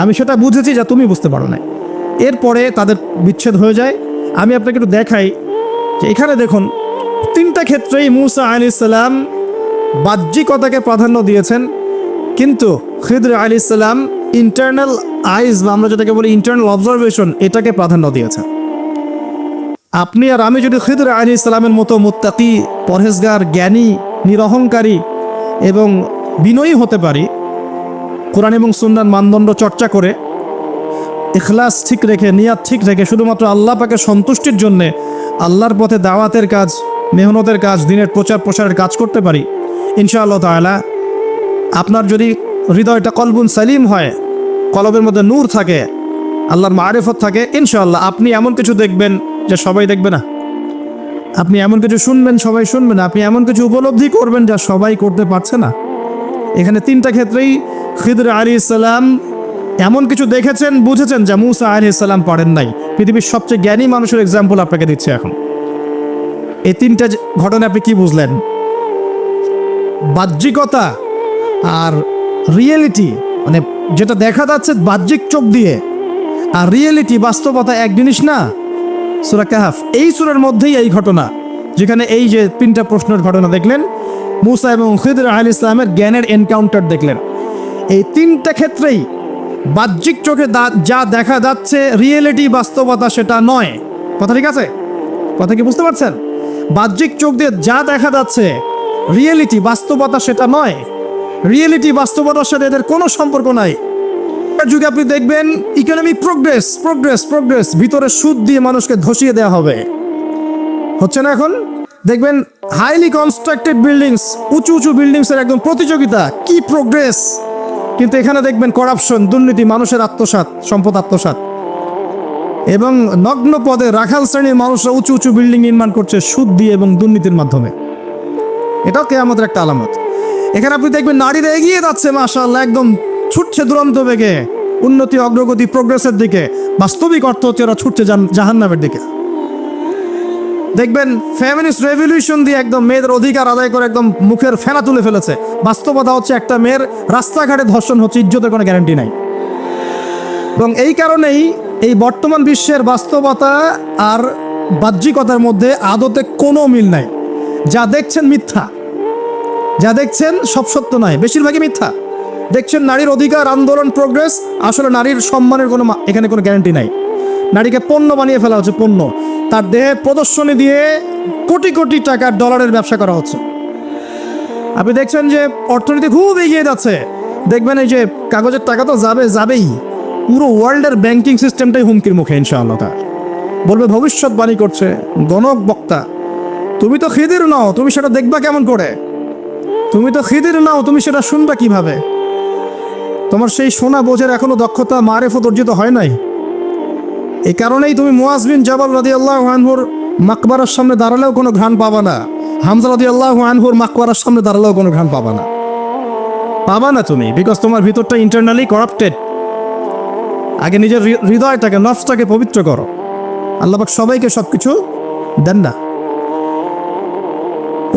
আমি সেটা বুঝেছি যা তুমি বুঝতে পারো নাই। এরপরে তাদের বিচ্ছেদ হয়ে যায়। আমি আপনাকে একটু দেখাই যে এখানে দেখুন, 3টা ক্ষেত্রেই মুসা আলাইহিস সালাম বাহ্যিকতাকে প্রাধান্য দিয়েছেন, কিন্তু খিদর আলাইহিস সালাম ইন্টারনাল আইজ, বা আমরা যেটাকে বলি ইন্টারনাল অবজারভেশন, এটাকে প্রাধান্য দিয়েছেন। আপনি আর আমি যদি খিদর আলাইহিস সালামের মতো মুত্তাকি, পরহেজগার, জ্ঞানী, নিরহংকারী এবং বিনয়ী হতে পারি, কোরআন এবং সুন্নাহর মানদণ্ড চর্চা করে, ইখলাস ঠিক রেখে, নিয়াত ঠিক রেখে, শুধুমাত্র আল্লাহ পাকের সন্তুষ্টির জন্যে আল্লাহর পথে দাওয়াতের কাজ, মেহনতের কাজ, দিনের প্রচার প্রসারের কাজ করতে পারি, ইনশাআল্লাহ তাআলা আপনার যদি হৃদয়টা কলবুন সালিম হয়, কলবের মধ্যে নূর থাকে, আল্লাহর মারিফত থাকে, ইনশাআল্লাহ আপনি এমন কিছু দেখবেন যা সবাই দেখবে না, আপনি এমন কিছু শুনবেন সবাই শুনবে না, আপনি এমন কিছু উপলব্ধি করবেন যা সবাই করতে পারছে না। এখানে 3টা ক্ষেত্রেই খিদর আলাইহিস সালাম এমন কিছু দেখেছেন, বুঝেছেন যা মুসা আলাইহিস সালাম পারেন নাই। পৃথিবীর সবচেয়ে জ্ঞানী মানুষের এক্সাম্পল আপনাকে দিচ্ছে এখন। এই 3টা ঘটনা আপনি কি বুঝলেন? বাহ্যিকতা আর রিয়েলিটি, যেটা দেখা যাচ্ছে বাহ্যিক চোখ দিয়ে, আর রিয়েলিটি, বাস্তবতা এক জিনিস না। সূরা কাহফ, এই সূরার মধ্যেই এই ঘটনা, যেখানে এই যে 3টা প্রশ্নের ঘটনা দেখলেন, মুসা এবং খিদর আলাইহিস সালামের জ্ঞানের এনকাউন্টার দেখলেন। এই 3টা ক্ষেত্রেই বাহ্যিক চোখে যা দেখা যাচ্ছে রিয়েলিটি, বাস্তবতা সেটা নয়। কথা ঠিক আছে? কথা কি বুঝতে পারছেন? বাহ্যিক চোখ দিয়ে যা দেখা যাচ্ছে রিয়েলিটি, বাস্তবতা সেটা নয়। রিয়েলিটি, বাস্তবতার সাথে এদের কোনো সম্পর্ক নাই। যুগে আপনি দেখবেন ইকোনমিক প্রোগ্রেস, ভিতরে সুদ দিয়ে মানুষকে ধসিয়ে দেওয়া হবে, হচ্ছে না? এখন দেখবেন হাইলি কনস্ট্রাক্টেড বিল্ডিংস, উঁচু বিল্ডিংসের একদম প্রতিযোগিতা, কি প্রোগ্রেস, কিন্তু এখানে দেখবেন করাপশন, দুর্নীতি, মানুষের আত্মসাৎ, সম্পদ আত্মসাৎ, এবং নগ্ন পদে রাখাল শ্রেণীর মানুষরা উঁচু বিল্ডিং নির্মাণ করছে সুদ দিয়ে এবং দুর্নীতির মাধ্যমে। এটাও কিয়ামতের একটা আলামত। এখানে আপনি দেখবেন নারীরা এগিয়ে যাচ্ছে মাশাআল্লাহ, একদম ছুটছে দুরন্ত বেগে উন্নতি, অগ্রগতি, প্রোগ্রেসের দিকে। বাস্তবিক অর্থ হচ্ছে ওরা ছুটছে জাহান্নামের দিকে। দেখবেন ফেমিনিস্ট রেভলিউশন দিয়ে একদম মেয়েদের অধিকার আদায় করে একদম মুখের ফেনা তুলে ফেলেছে। বাস্তবতা হচ্ছে একটা মেয়ের রাস্তাঘাটে ধর্ষণ হচ্ছে, ইজ্জতের কোনো গ্যারান্টি নাই। এবং এই কারণেই এই বর্তমান বিশ্বের বাস্তবতা আর বাহ্যিকতার মধ্যে আদতে কোনো মিল নাই। যা দেখছেন মিথ্যা, যা দেখছেন সব সত্য নয়, বেশিরভাগই মিথ্যা। দেখছেন নারীর অধিকার, আন্দোলন, প্রোগ্রেস, আসলে নারীর সম্মানের কোনো এখানে কোনো গ্যারান্টি নাই। নারীকে পণ্য বানিয়ে ফেলা হচ্ছে, পণ্য। তার দেহে প্রদর্শনী দিয়ে কোটি কোটি টাকার ডলারের ব্যবসা করা হচ্ছে। আপনি দেখছেন যে অর্থনীতি খুব এগিয়ে যাচ্ছে। দেখবেন এই যে কাগজের টাকা তো যাবেই, পুরো ওয়ার্ল্ডের ব্যাংকিং সিস্টেমটাই হুমকির মুখে ইনশাআল্লাহ। তার বলবে ভবিষ্যৎবাণী করছে গণক বক্তা, তুমি তো খিদির নাও, তুমি সেটা দেখবা কেমন করে? তুমি তো খিদির নাও, তুমি সেটা শুনবা কিভাবে? তোমার সেই শোনা বোঝের এখনো দক্ষতা, মারেফত অর্জিত হয় নাই। এই কারণেই তুমি মুআজ বিন জাবাল রাদিয়াল্লাহু আনহুর মাকবারার সামনে দাঁড়ালেও কোনো ঘ্রাণ পাবা না। হামজা রাদিয়াল্লাহু আনহুর মাকবারার সামনে দাঁড়ালেও কোনো ঘ্রাণ পাবা না তুমি, বিকজ তোমার ভিতরটা ইন্টারনালি করাপ্টেড। আগে নিজের হৃদয়টাকে, নফসটাকে পবিত্র করো। আল্লাহ পাক সবাইকে সবকিছু দেন না।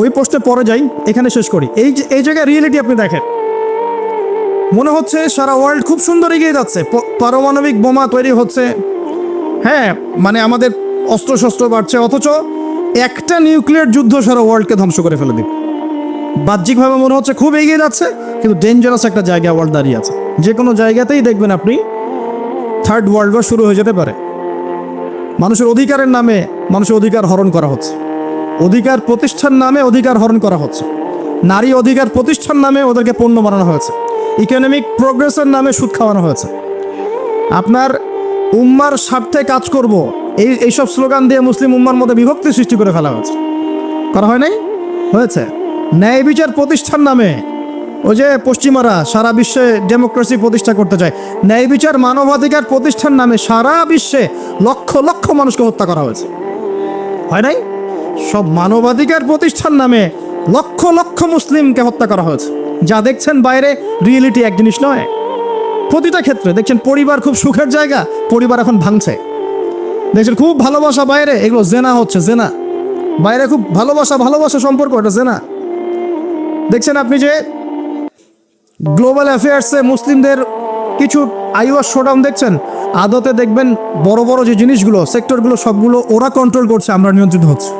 ওই পোস্টে পরে যাই, এখানে শেষ করি। এই জায়গায় রিয়েলিটি আপনি দেখেন, মনে হচ্ছে সারা ওয়ার্ল্ড খুব সুন্দর এগিয়ে যাচ্ছে, পারমাণবিক বোমা তৈরি হচ্ছে, হ্যাঁ মানে আমাদের অস্ত্রশস্ত্র বাড়ছে, অথচ একটা নিউক্লিয়ার যুদ্ধ সারা ওয়ার্ল্ডকে ধ্বংস করে ফেলে দিবে। বাহ্যিকভাবে মনে হচ্ছে খুব এগিয়ে যাচ্ছে, কিন্তু ডেঞ্জারাস একটা জায়গা ওয়ার্ল্ড দাঁড়িয়ে আছে। যে কোনো জায়গাতেই দেখবেন আপনি থার্ড ওয়ার্ল্ড ওয়ার শুরু হয়ে যেতে পারে। মানুষের অধিকারের নামে মানুষের অধিকার হরণ করা হচ্ছে, অধিকার প্রতিষ্ঠার নামে অধিকার হরণ করা হচ্ছে, নারী অধিকার প্রতিষ্ঠার নামে ওদেরকে পণ্য বানানো হয়েছে, ইকোনমিক প্রোগ্রেসের নামে সুদ খাওয়ানো হয়েছে। আপনার উম্মার স্বার্থে কাজ করব, এইসব স্লোগান দিয়ে মুসলিম উম্মার মধ্যে বিভক্তি সৃষ্টি করে ফেলা হয়েছে। করা হয় নাই? হয়েছে। ন্যায় বিচার প্রতিষ্ঠার নামে ওই যে পশ্চিমারা সারা বিশ্বে ডেমোক্রেসি প্রতিষ্ঠা করতে চায়, ন্যায় বিচার মানবাধিকার প্রতিষ্ঠার নামে সারা বিশ্বে লক্ষ লক্ষ মানুষকে হত্যা করা হয়েছে। হয় নাই? সব মানবাধিকার প্রতিষ্ঠার নামে লক্ষ লক্ষ মুসলিমকে হত্যা করা হয়েছে। যা দেখছেন বাইরে, রিয়েলিটি এক জিনিস নয়। প্রতিটা ক্ষেত্রে দেখছেন পরিবার খুব সুখের জায়গা, পরিবার এখন ভাঙছে। দেখছেন খুব ভালোবাসা বাইরে, এগুলো জেনা হচ্ছে, জেনা। বাইরে খুব ভালোবাসা সম্পর্ক, এটা জেনা। দেখছেন আপনি যে গ্লোবাল অ্যাফেয়ার্সে মুসলিমদের কিছু আইওয়াস শোডাউন দেখছেন, আদতে দেখবেন বড় বড় যে জিনিসগুলো, সেক্টরগুলো, সবগুলো ওরা কন্ট্রোল করছে, আমরা নিয়ন্ত্রিত হচ্ছে।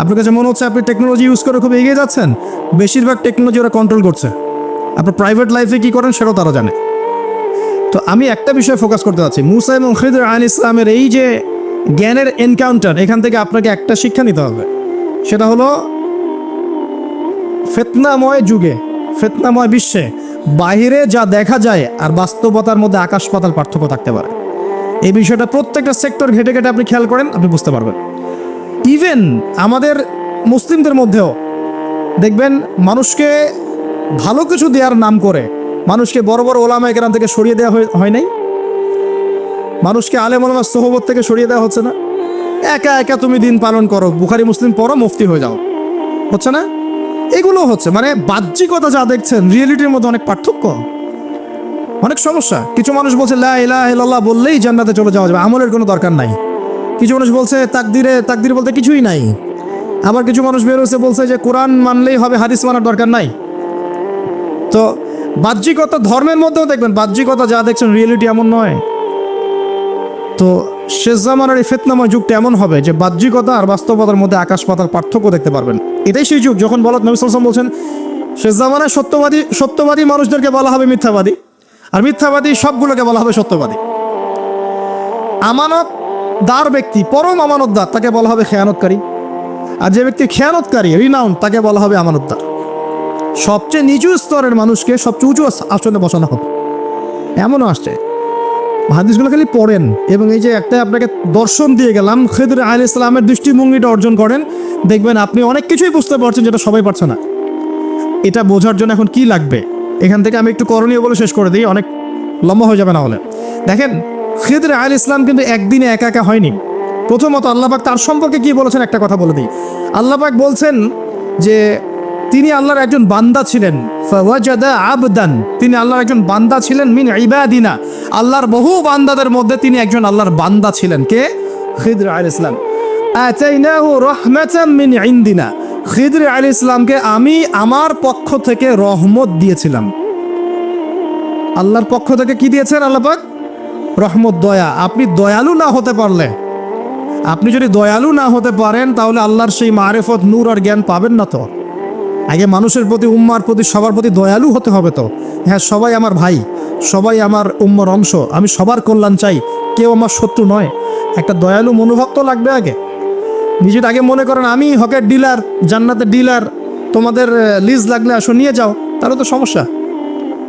আপনার কাছে মনে হচ্ছে আপনি টেকনোলজি ইউজ করে খুব এগিয়ে যাচ্ছেন, বেশিরভাগ টেকনোলজি ওরা কন্ট্রোল করছে। আপনার প্রাইভেট লাইফে কী করেন সেটাও তারা জানে। তো আমি একটা বিষয়ে ফোকাস করতে চাচ্ছি, মুসা এবং খিদর আলাইহিস সালামের এই যে জ্ঞানের এনকাউন্টার, এখান থেকে আপনাকে একটা শিক্ষা নিতে হবে। সেটা হলো ফিতনাময় যুগে, ফিতনাময় বিশ্বে বাহিরে যা দেখা যায় আর বাস্তবতার মধ্যে আকাশ পাতাল পার্থক্য থাকতে পারে। এই বিষয়টা প্রত্যেকটা সেক্টর ঘেটে ঘেটে আপনি খেয়াল করেন, আপনি বুঝতে পারবেন। ইভেন আমাদের মুসলিমদের মধ্যেও দেখবেন মানুষকে ভালো কিছু দেওয়ার নাম করে মানুষকে বড় বড় ওলামা কেরাম থেকে সরিয়ে দেওয়া হয় নাই? মানুষকে আলেম ওলামার সোহবত থেকে সরিয়ে দেওয়া হচ্ছে না? একা একা তুমি দিন পালন করো, বুখারি মুসলিম পড়ো, মুফতি হয়ে যাও, হচ্ছে না? এগুলো হচ্ছে, মানে বাহ্যিকতা যা দেখছেন, রিয়েলিটির মধ্যে অনেক পার্থক্য, অনেক সমস্যা। কিছু মানুষ বলছে লা ইলাহা ইল্লাল্লাহ বললেই জান্নাতে চলে যাওয়া যাবে, আমলের কোনো দরকার নাই। কিছু মানুষ বলছে তাকদির বলতে কিছুই নাই। আবার কিছু মানুষ বেরোছে বলছে যে কোরআন মানলেই হবে, হাদিস মানার দরকার নাই। তো বাহ্যিকতা, ধর্মের মধ্যেও দেখবেন বাহ্যিকতা যা দেখছেন, রিয়েলিটি এমন নয়। তো শেষ জামানার এই ফিতনাময় যুগটা এমন হবে যে বাহ্যিকতা আর বাস্তবতার মধ্যে আকাশ পাতাল পার্থক্য দেখতে পারবেন। এটাই সেই যুগ যখন নবী সাল্লাল্লাহু আলাইহি ওয়াসাল্লাম বলছেন শেষ জামানায় সত্যবাদী মানুষদেরকে বলা হবে মিথ্যাবাদী, আর মিথ্যাবাদী সবগুলোকে বলা হবে সত্যবাদী। আমানতদার ব্যক্তি, পরম আমানতদার, তাকে বলা হবে খেয়ানতকারী। আর যে ব্যক্তি খেয়ানতকারী, রিনাউন্ড, তাকে বলা হবে আমানতদার। সবচেয়ে নিচু স্তরের মানুষকে সবচেয়ে উঁচু আসনে বসানো হবে, এমনও আসছে। হাদিসগুলো খালি পড়েন, এবং এই যে একটা আপনাকে দর্শন দিয়ে গেলাম, খিদর আলাইহিস সালামের দৃষ্টিভঙ্গিটা অর্জন করেন, দেখবেন আপনি অনেক কিছুই বুঝতে পারছেন যেটা সবাই পারছে না। এটা বোঝার জন্য এখন কি লাগবে, এখান থেকে আমি একটু করণীয় বলে শেষ করে দিই, অনেক লম্বা হয়ে যাবে না হলে। দেখেন খিদর আলাইহিস সালাম কিন্তু একদিনে একা একা হয়নি। প্রথমত আল্লাহ পাক তার সম্পর্কে কি বলেছেন একটা কথা বলে দিই। আল্লাহ পাক বলছেন যে তিনি আল্লাহর একজন বান্দা ছিলেন। ফাওয়াজাদা আবদান, তিনি আল্লাহর একজন বান্দা ছিলেন। মিন ইবাদিনা, আল্লাহর বহু বান্দাদের মধ্যে তিনি একজন আল্লাহর বান্দা ছিলেন। কে? খিদর আলাইহিস সালাম। আতাইনাহু রাহমাতাম মিন ইনদিনা, খিদর আলাইহিস সালামকে আমি আমার পক্ষ থেকে রহমত দিয়েছিলাম। আল্লাহর পক্ষ থেকে কি দিয়েছেন আল্লাহ পাক? রহমত, দয়া। আপনি দয়ালু না হতে পারলে, আপনি যদি দয়ালু না হতে পারেন তাহলে আল্লাহর সেই মারিফত, নূর আর জ্ঞান পাবেন না। তো আগে মানুষের প্রতি, উম্মার প্রতি, সবার প্রতি দয়ালু হতে হবে। তো হ্যাঁ, সবাই আমার ভাই, সবাই আমার উম্মার অংশ, আমি সবার কল্যাণ চাই, কেউ আমার শত্রু নয়। একটা দয়ালু মনোভাব তো লাগবে আগে। নিজের আগে মনে করেন আমি হকের ডিলার, জান্নাতের ডিলার, তোমাদের লিজ লাগলে আসো নিয়ে যাও, তাহলে তো সমস্যা।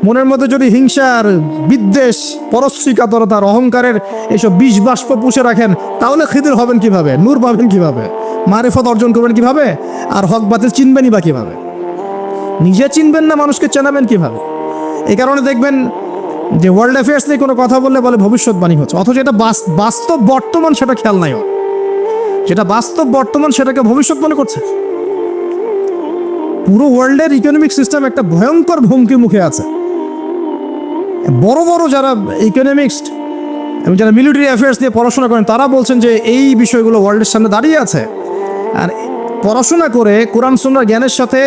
মনের মধ্যে যদি হিংসার, বিদ্বেষ, পরশ্রীকাতরতার, অহংকারের এইসব বিষ বাষ্প পুষে রাখেন, তাহলে খিদির হবেন কিভাবে? নূর পাবেন কিভাবে? মারিফত অর্জন করবেন কিভাবে? আর হক বাতিল চিনবেনই বা কিভাবে? নিজে চিনবেন না, মানুষকে চেনাবেন কিভাবে? এই কারণে দেখবেন যে ওয়ার্ল্ড অ্যাফেয়ার্স নিয়ে কোনো কথা বললে বলে ভবিষ্যৎবাণী হচ্ছে, অথচ এটা বাস্তব বর্তমান, সেটা খেয়াল নাই। যেটা বাস্তব বর্তমান সেটাকে ভবিষ্যৎ মনে করছে। পুরো ওয়ার্ল্ডের ইকোনমিক সিস্টেম একটা ভয়ঙ্কর হুমকি মুখে আছে। বড় বড় যারা ইকোনমিক্স এবং যারা মিলিটারি অ্যাফেয়ার্স নিয়ে পড়াশোনা করেন, তারা বলছেন যে এই বিষয়গুলো ওয়ার্ল্ডের সামনে দাঁড়িয়ে আছে। আর পড়াশোনা করে কোরআন সুন্নাহর জ্ঞানের সাথে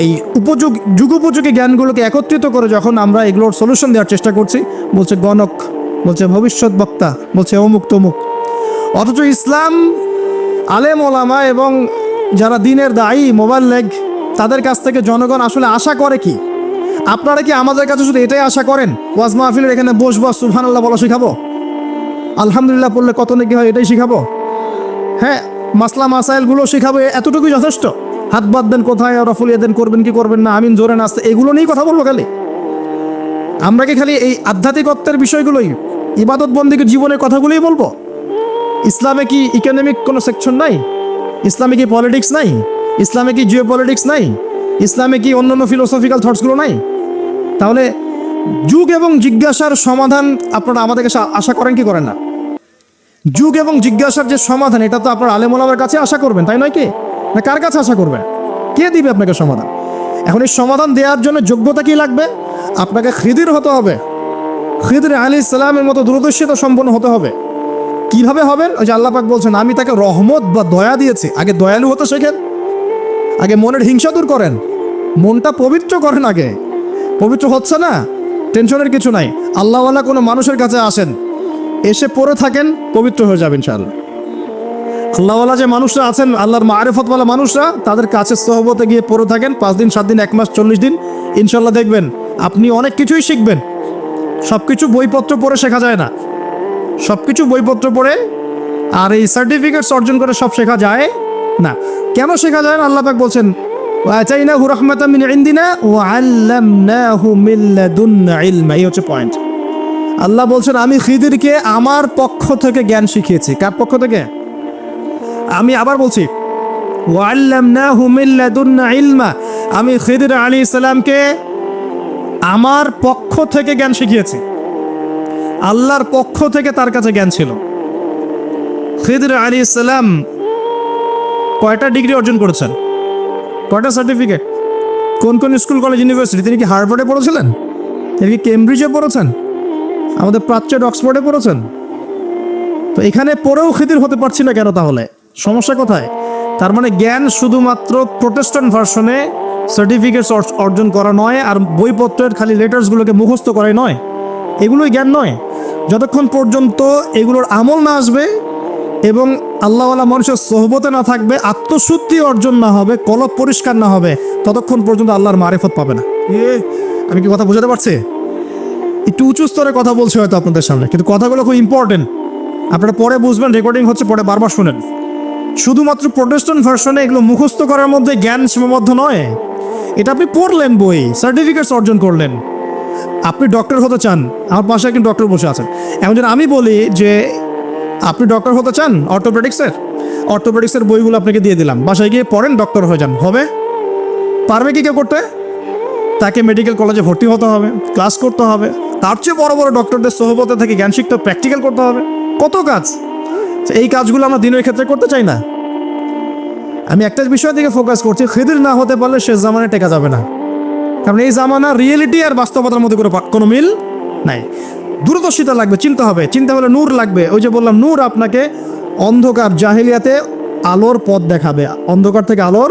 এই যুগোপযোগী জ্ঞানগুলোকে একত্রিত করে যখন আমরা এগুলোর সলিউশন দেওয়ার চেষ্টা করছি, বলছে গণক, বলছে ভবিষ্যৎ বক্তা, বলছে অমুক তমুক। অথচ ইসলাম, আলেম ওলামা এবং যারা দিনের দায়ী, মোবাইল লেগ, তাদের কাছ থেকে জনগণ আসলে আশা করে কি? আপনারা কি আমাদের কাছে শুধু এটাই আশা করেন ওয়াজ মাহফিলের এখানে বসবো, সুবহানাল্লাহ বলা শিখাবো, আলহামদুলিল্লাহ পড়লে কত নাকি হয় এটাই শিখাবো, হ্যাঁ মাসলা মাসাইলগুলো শিখাবো, এতটুকুই যথেষ্ট? হাত বাদ দেন কোথায়, রফুল দেন, করবেন কি করবেন না, আমিন জোরে নাচতে, এগুলো নিয়েই কথা বলবো খালি? আমরা কি খালি এই আধ্যাত্মিকত্বের বিষয়গুলোই, ইবাদত বন্দিকে জীবনের কথাগুলোই বলবো? ইসলামে কি ইকোনমিক কোনো সেকশন নাই? ইসলামে কি পলিটিক্স নাই? ইসলামে কি জিও পলিটিক্স নাই? ইসলামে কি অন্যান্য ফিলোসফিক্যাল থটসগুলো নাই? তাহলে যুগ এবং জিজ্ঞাসার সমাধান আপনারা আমাদের কাছে আশা করেন কি করেন না? যুগ এবং জিজ্ঞাসার যে সমাধান, এটা তো আপনার আলেম ওলামার কাছে আশা করবেন, তাই নয় কি? না কার কাছে আশা করবেন? কে দিবে আপনাকে সমাধান? এখন এই সমাধান দেওয়ার জন্য যোগ্যতা কি লাগবে? আপনাকে খিদির হতে হবে, খিদর আলাইহিস সালামের মতো দূরদর্শিতা সম্পন্ন হতে হবে। কিভাবে হবেন? ওই যে আল্লাহ পাক বলছেন আমি তাকে রহমত বা দয়া দিয়েছি। আগে দয়ালু হতে শেখেন, আগে মনের হিংসা দূর করেন, মনটা পবিত্র করেন। আগে পবিত্র হচ্ছে না, টেনশনের কিছু নাই। আল্লাহওয়ালা কোনো মানুষের কাছে আসেন, এসে পড়ে থাকেন, পবিত্র হয়ে যাবেন ইনশাআল্লাহ। আল্লাহওয়ালা যে মানুষরা আছেন, আল্লাহর মারিফতওয়ালা মানুষরা, তাদের কাছে সোহবতে গিয়ে পড়ে থাকেন 5 দিন 7 দিন 1 মাস 40 দিন, ইনশাআল্লাহ দেখবেন আপনি অনেক কিছুই শিখবেন। সব কিছু বইপত্র পড়ে শেখা যায় না, সব কিছু বইপত্র পড়ে আর এই সার্টিফিকেটস অর্জন করে সব শেখা যায় না। কেন শেখা যায় না? আল্লাহ পাক বলছেন ওয়াতাইনাহু রাহমাতাম মিন ইনদিনা ওয়া আল্লামনাহু মিন লাদুন্না ইলমা। এই হচ্ছে পয়েন্ট। আল্লাহ বলছেন আমি খিদিরকে আমার পক্ষ থেকে জ্ঞান শিখিয়েছি। কার পক্ষ থেকে? আমি আবার বলছি ওয়া আল্লামনাহু মিন লাদুন্না ইলমা, আমি খিদির আলাইহিস সালামকে আমার পক্ষ থেকে জ্ঞান শিখিয়েছি। আল্লাহর পক্ষ থেকে তার কাছে জ্ঞান ছিল। খিদর আলাইহিস সালাম কয়টা ডিগ্রি অর্জন করেছেন? কয়টা সার্টিফিকেট? কোন কোন স্কুল, কলেজ, ইউনিভার্সিটি? তিনি কি হার্ভার্ডে পড়েছিলেন? তিনি কি কেমব্রিজে পড়েছেন? আমাদের প্রাচ্যের অক্সফোর্ডে পড়েছেন? তো এখানে পড়েও খিদির হতে পারছি না কেন? তাহলে সমস্যা কোথায়? তার মানে জ্ঞান শুধুমাত্র প্রোটেস্ট্যান্ট ভার্সনে সার্টিফিকেটস অর্জন করা নয়, আর বইপত্রের খালি লেটার্সগুলোকে মুখস্থ করাই নয়, এগুলোই জ্ঞান নয়। যতক্ষণ পর্যন্ত এগুলোর আমল না আসবে এবং আল্লাহওয়ালা মানুষের সোহবতে না থাকবে, আত্মশুদ্ধি অর্জন না হবে, কলব পরিষ্কার না হবে, ততক্ষণ পর্যন্ত আল্লাহর মারিফত পাবে না। আমি কি কথা বোঝাতে পারছি? একটু উঁচু স্তরে কথা বলছি হয়তো আপনাদের সামনে, কিন্তু কথাগুলো খুব ইম্পর্টেন্ট। আপনারা পরে বুঝবেন, রেকর্ডিং হচ্ছে, পরে বারবার শুনেন। শুধুমাত্র প্রোটেস্ট্যান্ট ভার্সনে এগুলো মুখস্থ করার মধ্যে জ্ঞান সীমাবদ্ধ নয়। এটা আপনি পড়লেন, বই সার্টিফিকেটস অর্জন করলেন। আপনি ডক্টর হতে চান, আমার পাশে একজন ডক্টর বসে আছেন। এখন যদি আমি বলি যে আপনি ডক্টর হতে চান অর্থোপেডিক্সের বইগুলো আপনাকে দিয়ে দিলাম, বাসায় গিয়ে পড়েন, ডক্টর হয়ে যান, হবে? পারবে কি কেউ করতে? তাকে মেডিকেল কলেজে ভর্তি হতে হবে, ক্লাস করতে হবে, তার চেয়ে বড় বড় ডক্টরদের সোহবতে থেকে জ্ঞান শিখতে, প্র্যাকটিক্যাল করতে হবে, কত কাজ। এই কাজগুলো আমরা দিনের ক্ষেত্রে করতে চাই না। আমি একটা বিষয় দিকে ফোকাস করছি, খিদির না হতে পারলে শেষ জামানায় টেকা যাবে না। কারণ এই জামানা রিয়েলিটি আর বাস্তবতার মধ্যে কোনো মিল নাই। দূরদর্শিতা লাগবে, চিন্তা হবে, চিন্তা হলে নূর লাগবে। ওই যে বললাম, নূর আপনাকে অন্ধকার জাহিলিয়াতে আলোর পথ দেখাবে, অন্ধকার থেকে আলোর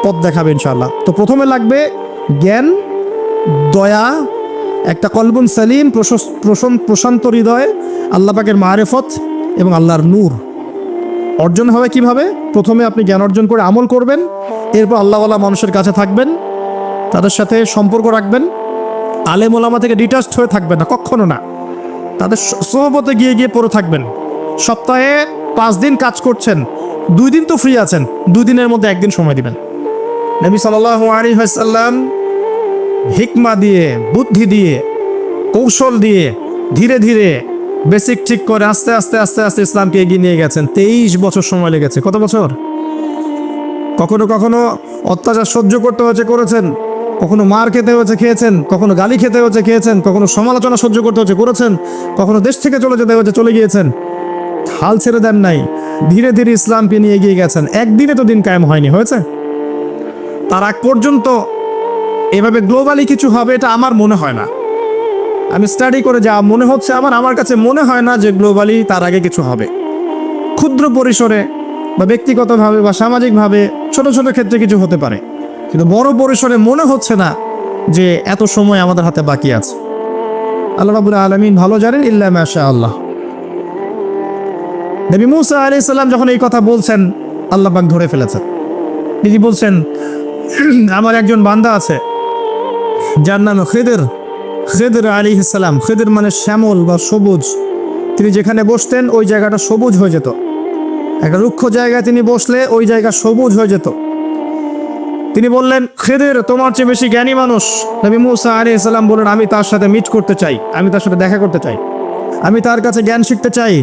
পথ দেখাবে ইনশাআল্লাহ। তো প্রথমে লাগবে জ্ঞান, দয়া, একটা কলবুন সালিম, প্রশান্ত হৃদয়, আল্লাহ পাকের মারেফত এবং আল্লাহর নূর অর্জন হবে কিভাবে? প্রথমে আপনি জ্ঞান অর্জন করে আমল করবেন, এরপর আল্লাহওয়ালা মানুষের কাছে থাকবেন, তাদের সাথে সম্পর্ক রাখবেন, আলেম ওলামা থেকে ডিটাচড হয়ে থাকবেন না, কখনো না। তাদের সোহবতে গিয়ে গিয়ে পড়ে থাকবেন। সপ্তাহে 5 দিন কাজ করছেন, 2 দিন তো ফ্রি আছেন, 2 দিনের মধ্যে 1 দিন সময় দিবেন। নবী সাল্লাল্লাহু আলাইহি ওয়াসাল্লাম হিকমা দিয়ে, বুদ্ধি দিয়ে, কৌশল দিয়ে ধীরে ধীরে বেসিক ঠিক করে আস্তে আস্তে আস্তে আস্তে ইসলামকে এগিয়ে নিয়ে গেছেন। 23 বছর সময় লেগেছে। কত বছর? কখনো কখনো অত্যাচার সহ্য করতে হয়েছে, করেছেন। কখনো মার খেতে হয়েছে, খেয়েছেন। কখনো গালি খেতে হয়েছে, খেয়েছেন। কখনো সমালোচনা সহ্য করতে হয়েছে, করেছেন। কখনো দেশ থেকে চলে যেতে হয়েছে, চলে গিয়েছেন। হাল ছেড়ে দেন নাই, ধীরে ধীরে ইসলামকে নিয়ে এগিয়ে গেছেন। একদিনে তো দিন কায়েম হয়নি, হয়েছে। তার আগ পর্যন্ত এভাবে গ্লোবালি কিছু হবে এটা আমার মনে হয় না। আমি স্টাডি করে যা মনে হচ্ছে আমার কাছে মনে হয় না যে গ্লোবালি তার আগে কিছু হবে। ক্ষুদ্র পরিসরে বা ব্যক্তিগতভাবে বা সামাজিকভাবে ছোট ছোট ক্ষেত্রে কিছু হতে পারে, কিন্তু বড় পরিসরে মনে হচ্ছে না যে এত সময় আমাদের হাতে বাকি আছে। আল্লাহ রাব্বুল আলামিন ভালো জানেন, ইল্লা মাশাআল্লাহ। নবী মুসা আলাইহিস সালাম যখন এই কথা বলছেন, আল্লাহ পাক ধরে ফেলেছেন। তিনি বলছেন, আমার একজন বান্দা আছে যার নাম খিদির আলাইহিস সালাম। খিদির মানে শ্যামল বা সবুজ। তিনি যেখানে বসতেন ওই জায়গাটা সবুজ হয়ে যেত। একটা রুক্ষ জায়গায় তিনি বসলে ওই জায়গা সবুজ হয়ে যেত। তিনি বললেন, খিদির তোমার চেয়ে বেশি জ্ঞানী মানুষ। নবী মুসা আলাইহিস সালাম বললেন, আমি তার সাথে মিট করতে চাই, আমি তার সাথে দেখা করতে চাই, আমি তার কাছে জ্ঞান শিখতে চাই।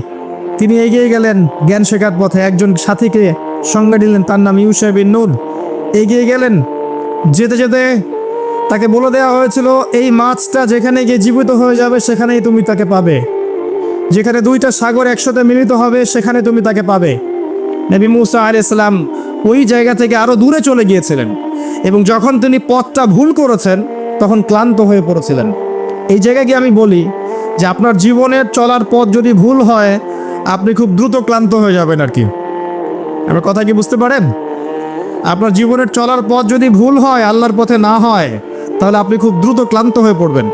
তিনি এগিয়ে গেলেন জ্ঞান শেখার পথে। একজন সাথীকে সঙ্গে দিলেন, তার নাম ইউশা বিন নূন। এগিয়ে গেলেন, যেতে যেতে তাকে বলে দেওয়া হয়েছিল, এই মাছটা যেখানে গিয়ে জীবিত হয়ে যাবে সেখানেই তুমি তাকে পাবে। যেখানে 2টা সাগর একসাথে মিলিত হবে সেখানে তুমি তাকে পাবে। নবী মুসা আলাইহিস সালাম ওই জায়গা থেকে আরো দূরে চলে গিয়েছিলেন, এবং যখন তিনি পথটা ভুল করেছেন তখন ক্লান্ত হয়ে পড়েছিলেন। এই জায়গায় গিয়ে আমি বলি যে আপনার জীবনের চলার পথ যদি ভুল হয়, আপনি খুব দ্রুত ক্লান্ত হয়ে যাবেন আর কি। আমার কথা কি বুঝতে পারেন? আপনার জীবনের চলার পথ যদি ভুল হয়, আল্লাহর পথে না হয়, তাহলে আপনি খুব দ্রুত ক্লান্ত হয়ে পড়বেন।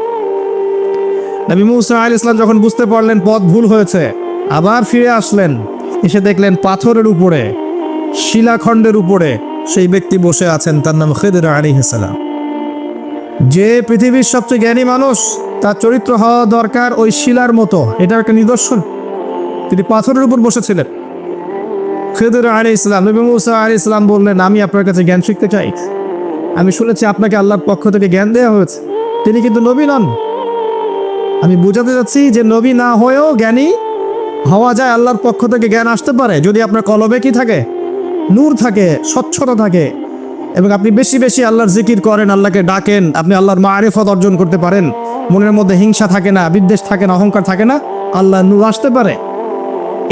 নবী মুসা আলাইহিস সালাম যখন বুঝতে পারলেন পথ ভুল হয়েছে, আবার ফিরে আসলেন। এসে দেখলেন পাথরের উপরে, শিলাখণ্ডের উপরে সেই ব্যক্তি বসে আছেন, তার নাম খিদির আলাইহিস সালাম। যে পৃথিবীর সবচেয়ে জ্ঞানী মানুষ, তার চরিত্র হওয়া দরকার ওই শিলার মতো। এটা একটা নিদর্শন। তিনি পাথরের উপর বসেছিলেন। খিদির আলাইহিস সালাম, নবী মুসা আলাইহিস সালাম বললেন, আমি আপনার কাছে জ্ঞান শিখতে চাই। আমি শুনেছি আপনাকে আল্লাহর পক্ষ থেকে জ্ঞান দেওয়া হয়েছে। তিনি কিন্তু নবী নন। আমি বোঝাতে যাচ্ছি যে নবী না হয়েও জ্ঞানী হওয়া যায়, আল্লাহর পক্ষ থেকে জ্ঞান আসতে পারে যদি আপনার কলবে কি থাকে, নূর থাকে, স্বচ্ছতা থাকে, এবং আপনি বেশি বেশি আল্লাহর জিকির করেন, আল্লাহকে ডাকেন, আপনি আল্লাহর মারিফত অর্জন করতে পারেন। মনের মধ্যে হিংসা থাকে না, বিদ্বেষ থাকে না, অহংকার থাকে না, আল্লাহর নূর আসতে পারে।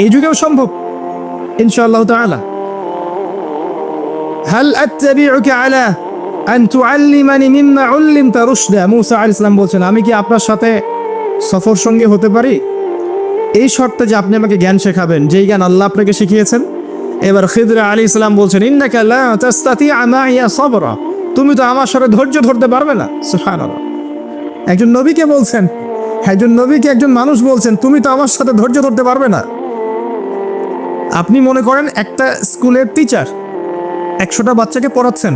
এই যুগেও সম্ভব ইনশাআল্লাহ তাআলা। হাল আত্তাবিউকা আলা আন তুআল্লিমানি মিম্মা উল্লিমতা রুশদা। মুসা আলাইহিস সালাম বলছেন, আমি কি আপনার সাথে সফর সঙ্গী হতে পারি? এই শর্তে যে আপনি আমাকে জ্ঞান শেখাবেন, যেই জ্ঞান আল্লাহ আপনাকে শিখিয়েছেন। এবার খিদির আলাইহিস সালাম বলছেন, ইন্নাকা লা তাস্তাতি'উ মা'ইয়া সাবরা। তুমি তো আমার সাথে ধৈর্য ধরতে পারবে না। সুবহানাল্লাহ। একজন নবীকে বলছেন, একজন নবীকে একজন মানুষ বলছেন, তুমি তো আমার সাথে ধৈর্য ধরতে পারবে না। আপনি মনে করেন একটা স্কুলের টিচার 100টা বাচ্চাকে পড়াচ্ছেন।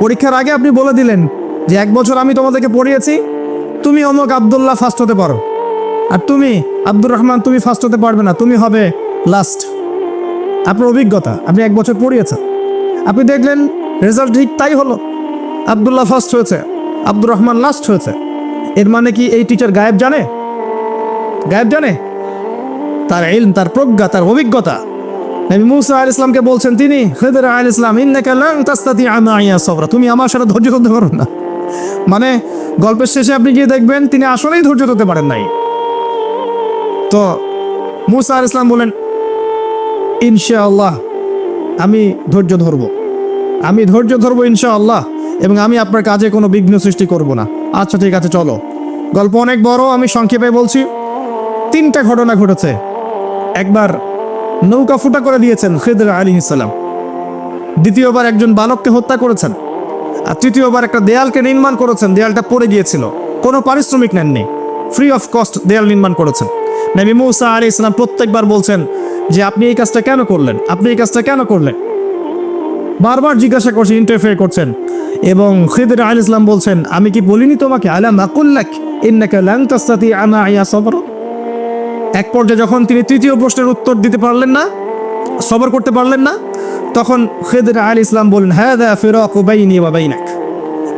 পরীক্ষার আগে আপনি বলে দিলেন যে 1 বছর আমি তোমাদেরকে পড়িয়েছি, তুমি অমুক আব্দুল্লাহ ফার্স্ট হতে পারো, আর তুমি আব্দুর রহমান তুমি ফার্স্ট হতে পারবে না, তুমি হবে লাস্ট। আপনার অভিজ্ঞতা, আপনি 1 বছর পড়িয়েছেন, আপনি দেখলেন রেজাল্ট ঠিক তাই হলো, আব্দুল্লাহ ফার্স্ট হয়েছে, আব্দুর রহমান লাস্ট হয়েছে। এর মানে কি এই টিচার গায়েব জানে? গায়েব জানে? তার ইলম, তার প্রজ্ঞা, তার অভিজ্ঞতা। নবী মুসা আলাইহিস সালামকে বলছেন তিনি, খিদির আলাইহিস সালাম, ইন্নাকা লান তাস্তাতি'উ মা'ইয়া সাবরা। তুমি আমার সাথে ধৈর্য ধরতে পারো না। মানে গল্পের শেষে আপনি গিয়ে দেখবেন তিনি আসলেই ধৈর্য ধরতে পারেন নাই। তো মুসা আলাইহিস সালাম বলেন, ইনশাআল্লাহ আমি ধৈর্য ধরবো, আমি ধৈর্য ধরবো ইনশাআল্লাহ, এবং আমি আপনার কাজে কোনো বিঘ্ন সৃষ্টি করব না। আচ্ছা ঠিক আছে, চলো। গল্প অনেক বড়, আমি সংক্ষেপে বলছি। 3টা ঘটনা ঘটেছে। একবার নৌকা ফুটা করে দিয়েছেন খিদর আলাইহিস সালাম, দ্বিতীয়বার একজন বালককে হত্যা করেছেন, আর তৃতীয়বার একটা দেয়ালকে নির্মাণ করেছেন, দেয়ালটা পড়ে গিয়েছিল, কোনো পারিশ্রমিক নেননি, ফ্রি অফ কস্ট দেয়াল নির্মাণ করেছেন। নবী মুসা আলাইহিস সালাম প্রত্যেকবার বলছেন যে আপনি এই কাজটা কেন করলেন, আপনি এই কাজটা কেন করলেন, বারবার জিজ্ঞাসা করছেন, ইন্টারফেয়ার করছেন। এবং খিদর আলাইহিস সালাম বলছেন, আমি কি বলিনি তোমাকে, আলাম আকুল লাক ইন্নাকা লান তাসতাতিআ মাইয়া সাবরা। এক পর্যায়ে যখন তিনি তৃতীয় প্রশ্নের উত্তর দিতে পারলেন না, সবর করতে পারলেন না, তখন খিদর আলাইহিস সালাম বললেন, হাযা ফিরাকু বাইনি ওয়া বাইনাক,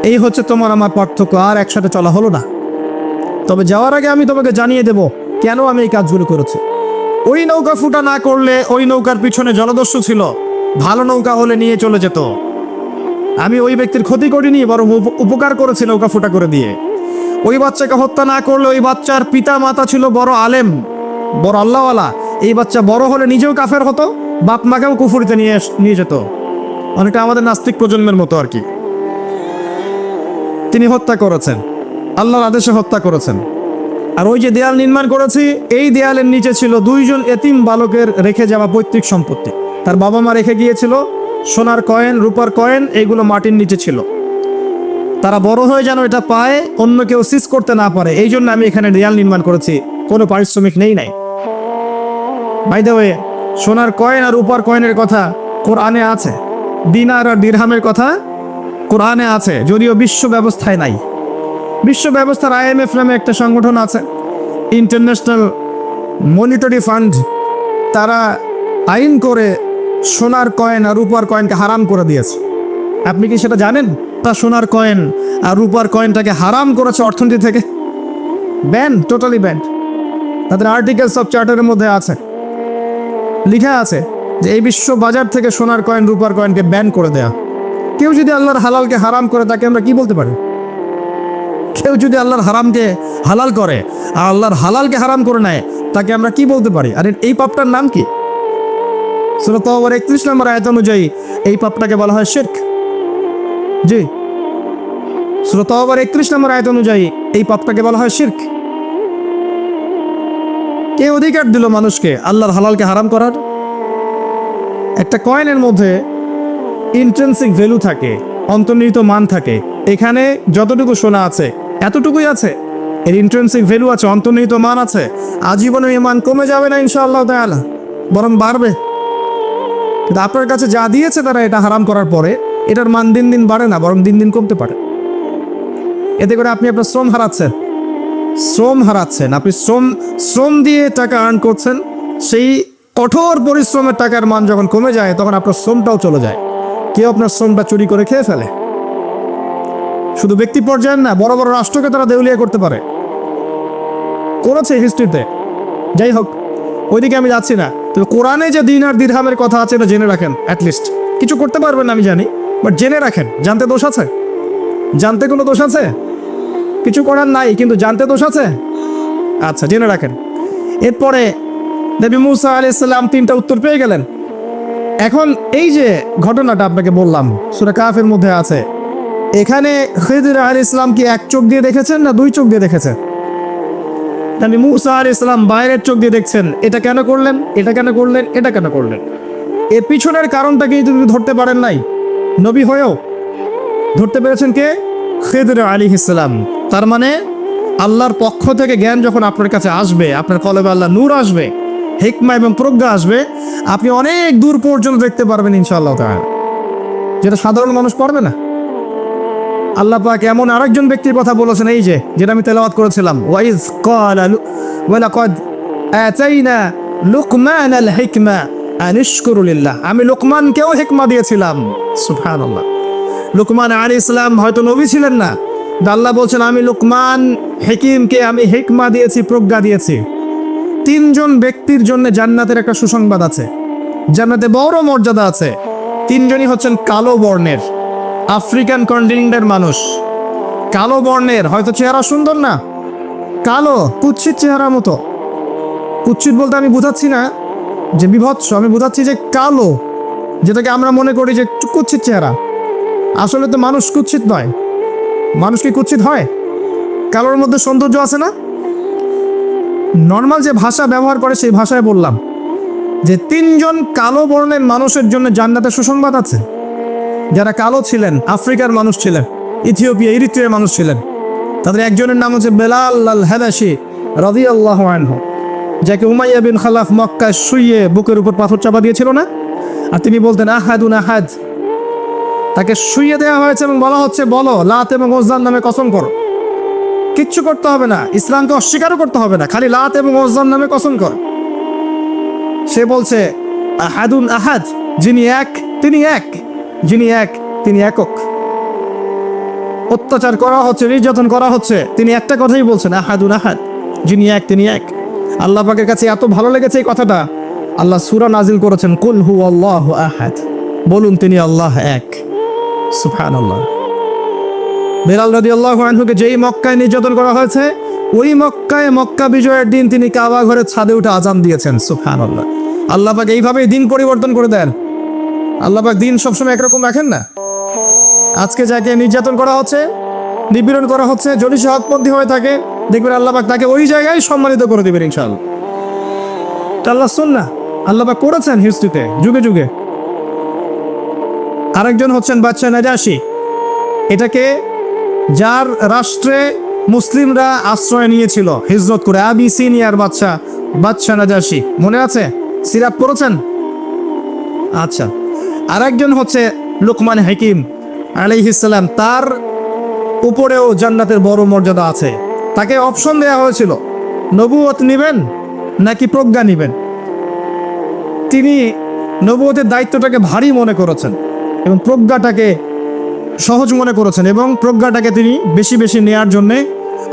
এই হচ্ছে তোমার আমার পার্থক্য, আর একসাথে চলা হলো না। তবে যাওয়ার আগে আমি তোমাকে জানিয়ে দেব কেন আমি এই কাজগুলো করেছি। ওই নৌকা ফুটা না করলে ওই নৌকার পিছনে জলদস্যু ছিল, ভালো নৌকা হলে নিয়ে চলে যেত। আমি ওই ব্যক্তির ক্ষতি করিনি, বরং উপকার করেছি নৌকা ফুটা করে দিয়ে। ওই বাচ্চাকে হত্যা না করলে ওই বাচ্চার পিতা মাতা ছিল বড় আলেম, বড় আল্লাহওয়ালা, এই বাচ্চা বড় হলে নিজেও কাফের হতো, বাপ মাকেও কুফরিতে নিয়ে যেত, অনেকটা আমাদের নাস্তিক প্রজন্মের মতো আর কি। তিনি হত্যা করেছেন, আল্লাহর আদেশে হত্যা করেছেন। আর ওই যে দেয়াল নির্মাণ করেছি, এই দেয়ালের নিচে ছিল 2 জন এতিম বালকের রেখে যাওয়া পৈতৃক সম্পত্তি। তার বাবা মা রেখে গিয়েছিল সোনার কয়েন, রূপার কয়েন, এইগুলো মাটির নিচে ছিল। তারা বড় হয়ে যেন এটা পায়, অন্য কেউ সিজ করতে না পারে, এই জন্য আমি এখানে দেয়াল নির্মাণ করেছি, কোনো পারিশ্রমিক নাই। বাই দ্য ওয়ে, সোনার কয়েন আর রূপার কয়েনের কথা কোরআনে আছে, দিনার আর দিরহামের কথা কোরআনে আছে, যদিও বিশ্ব ব্যবস্থায় নাই। বিশ্ব ব্যবস্থার IMF নামে একটা সংগঠন আছে, ইন্টারন্যাশনাল মনিটারি ফান্ড, তারা আইন করে সোনার কয়েন আর রূপার কয়েনকে হারাম করে দিয়েছে। আপনি কি সেটা জানেন? তা সোনার কয়েন আর রূপার কয়েনটাকে হারাম করেছে অর্থনীতি থেকে, ব্যান, টোটালি ব্যান। তাদের আর্টিকেলস অফ চার্টারের মধ্যে আছে, লেখা আছে যে এই বিশ্ব বাজার থেকে সোনার কয়েন রূপার কয়েনকে ব্যান করে দেয়া। কেউ যদি আল্লাহর হালালকে হারাম করে, তাকে আমরা কি বলতে পারি? কেউ যদি আল্লাহর হারামকে হালাল করে আর আল্লাহর হালালকে হারাম করে নেয়, তাকে আমরা কি বলতে পারি? আর এই পাপটার নাম কি? সূরা তাওবার 31 নম্বর আয়াত অনুযায়ী এই পাপটাকে বলা হয় শিরক। জি, সূরা তাওবার 31 নম্বর আয়াত অনুযায়ী এই পাপটাকে বলা হয় শিরক। কে অধিকার দিল মানুষকে আল্লাহর হালালকে হারাম করার? একটা কয়েনের মধ্যে ইন্ট্রিনসিক ভ্যালু থাকে, অন্তর্নিহিত মান থাকে। এখানে যতটুকু সোনা আছে এতটুকুই আছে, এর ইন্ট্রিনসিক ভ্যালু আছে, অন্তর্নিহিত মান আছে। আজীবনে এই মান কমে যাবে না ইনশাআল্লাহ তাআলা, বরং বাড়বে। কিন্তু আপনার কাছে যা দিয়েছে তারা এটা হারাম করার পরে, এটার মান দিন দিন বাড়ে না, বরং দিন দিন কমতে পারে। এতে করে আপনি আপনার শ্রম হারাচ্ছেন। আপনি শ্রম দিয়ে টাকা আর্ন করছেন, সেই কঠোর পরিশ্রমের টাকার মান যখন কমে যায়, তখন আপনার শ্রমটাও চলে যায়। কেউ আপনার শ্রমটা চুরি করে খেয়ে ফেলে। শুধু ব্যক্তি পর্যায়ে না, বড় বড় রাষ্ট্রকে তারা দেউলিয়া করতে পারে, করেছে হিস্ট্রিতে। যাই হোক, ওইদিকে আমি যাচ্ছি না। তবে কোরআনে যে দিন আর দিরহামের কথা আছে, এটা জেনে রাখেন। অ্যাটলিস্ট কিছু করতে পারবেন না আমি জানি, বাট জেনে রাখেন। জানতে দোষ আছে? জানতে কোনো দোষ আছে? কিছু করার নাই, কিন্তু জানতে দোষ আছে? আচ্ছা, জেনে রাখেন। এরপরে নবী মুসা আলাইহিস সালাম 3টা উত্তর পেয়ে গেলেন। এখন এই যে ঘটনাটা আপনাকে বললাম, সূরা কাফের মধ্যে আছে, এখানে খিদর আলাইহিস সালাম কি 1 চোখ দিয়ে দেখেছেন না 2 চোখ দিয়ে দেখেছেন? নবী মুসা আলাইহিস সালাম বাইরের চোখ দিয়ে দেখছেন, এটা কেন করলেন, এটা কেন করলেন, এটা কেন করলেন। এর পিছনের কারণটা কি যদি ধরতে পারেন নাই, নবী হয়েও ধরতে পেরেছেন কে? খিদর আলাইহিস সালাম। তার মানে আল্লাহর পক্ষ থেকে জ্ঞান যখন আপনার কাছে আসবে, আপনার কলবে আল্লাহ নূর আসবে, হিকমা এবং প্রজ্ঞা আসবে, আপনি অনেক দূর পর্যন্ত দেখতে পারবেন ইনশাআল্লাহ তাআলা, যেটা সাধারণ মানুষ পারবে না। আল্লাহ পাক এমন আরেকজন ব্যক্তির কথা বলেছেন, এই যে যেটা আমি তেলাওয়াত করেছিলাম, ওয়াইজ ক্বালা ওয়ালাকাদ আতাইনা লুকমানাল হিকমা আন ইশকুরু লিল্লাহ। আমি লুকমানকেও হিকমা দিয়েছিলাম। সুবহানাল্লাহ। লুকমান আলাইহিস সালাম হয়তো নবী ছিলেন না, আল্লাহ বলছেন আমি লুকমান হাকিমকে আমি হিকমা দিয়েছি, প্রজ্ঞা দিয়েছি। 3 জন ব্যক্তির জন্য জান্নাতের একটা সুসংবাদ আছে, জান্নাতে বড় মর্যাদা আছে। 3 জনই হচ্ছেন কালো বর্ণের, আফ্রিকান কন্টিনেন্টের মানুষ, কালো বর্ণের। হয়তো চেহারা সুন্দর না, কালো, কুৎসিত চেহারা মতো। কুৎসিত বলতে আমি বুঝাচ্ছি না যে বিভৎস, আমি বুঝাচ্ছি যে কালো, যেটাকে আমরা মনে করি যে একটু কুৎসিত চেহারা, আসলে তো মানুষ কুৎসিত নয়। মানুষ কি কুৎসিত হয়? কালোর মধ্যে সৌন্দর্য আছে না? নর্মাল যে ভাষা ব্যবহার করে সেই ভাষায় বললাম যে 3 জন কালো বর্ণের মানুষের জন্য জান্নাতে সুসংবাদ আছে। যারা কালো ছিলেন, আফ্রিকার মানুষ ছিলেন, ইথিওপিয়া ইরিত্রিয়ার মানুষ ছিলেন, তাদের একজনের নাম হচ্ছে বেলাল আল হাবাশি রাদিয়াল্লাহু আনহু, যাকে উমাইয়া বিন খালাফ মক্কায় শুইয়ে বুকের উপর পাথর চাপা দিয়েছিল না, আর তিনি বলতেন আহাদুন আহাদ। তাকে শুইয়ে দেওয়া হয়েছে এবং বলা হচ্ছে বলো লাত এবং ওজ্জার নামে কসম করো। কিচ্ছু করতে হবে না, ইসলামকে অস্বীকারও করতে হবে না, খালি লাত এবং ওজ্জার নামে কসম কর। সে বলছে আহাদুন আহাদ, যিনি এক তিনি এক, যিনি এক তিনি একক। অত্যাচার করা হচ্ছে, নির্যাতন করা হচ্ছে, তিনি একটা কথাই বলছেন আহাদুন আহাদ, যিনি এক তিনি এক। আল্লাহ পাকের কাছে এত ভালো লেগেছে এই কথাটা, আল্লাহ সূরা নাজিল করেছেন কুল হু আল্লাহু আহাদ, বলুন তিনি আল্লাহ এক। সুবহানাল্লাহ। বেলাল রাদিয়াল্লাহু আনহুকে যেই মক্কায় নির্যাতন করা হয়েছে, ওই মক্কায় মক্কা বিজয়ের দিন তিনি কাবা ঘরের ছাদে উঠে আজান দিয়েছেন। সুবহানাল্লাহ। আল্লাহ পাক এইভাবেই দিন পরিবর্তন করে দেন। আল্লাহ পাক দিন সবসময় একরকম রাখেন না। আজকে যাকে নির্যাতন করা হচ্ছে, নিপীড়ন করা হচ্ছে, যদি সে হকপন্থী হয়ে থাকে, দেখবেন আল্লাহ পাক তাকে ওই জায়গায় সম্মানিত করে দিবেন ইনশাআল্লাহ। আল্লাহ সুন্নাহ, আল্লাহ পাক করেছেন হিস্ট্রিতে যুগে যুগে। আরেকজন হচ্ছেন বাদশা নাজাশি। এটাকে যার রাষ্ট্রে মুসলিমরা আশ্রয় নিয়েছিল হিজরত করে, আবিসিনিয়ার বাদশা নাজাশি, মনে আছে? সিরাত পড়েছেন? আচ্ছা। আরেকজন হচ্ছে লুকমান হাকিম আলাইহিস সালাম, তার উপরেও জান্নাতের বড় মর্যাদা আছে। তাকে অপশন দেওয়া হয়েছিল নবুয়ত নিবেন নাকি প্রজ্ঞা নিবেন। তিনি নবুয়তের দায়িত্বটাকে ভারী মনে করেছেন এবং প্রজ্ঞাটাকে সহজ মনে করেছেন, এবং প্রজ্ঞাটাকে তিনি বেশি বেশি নেয়ার জন্যে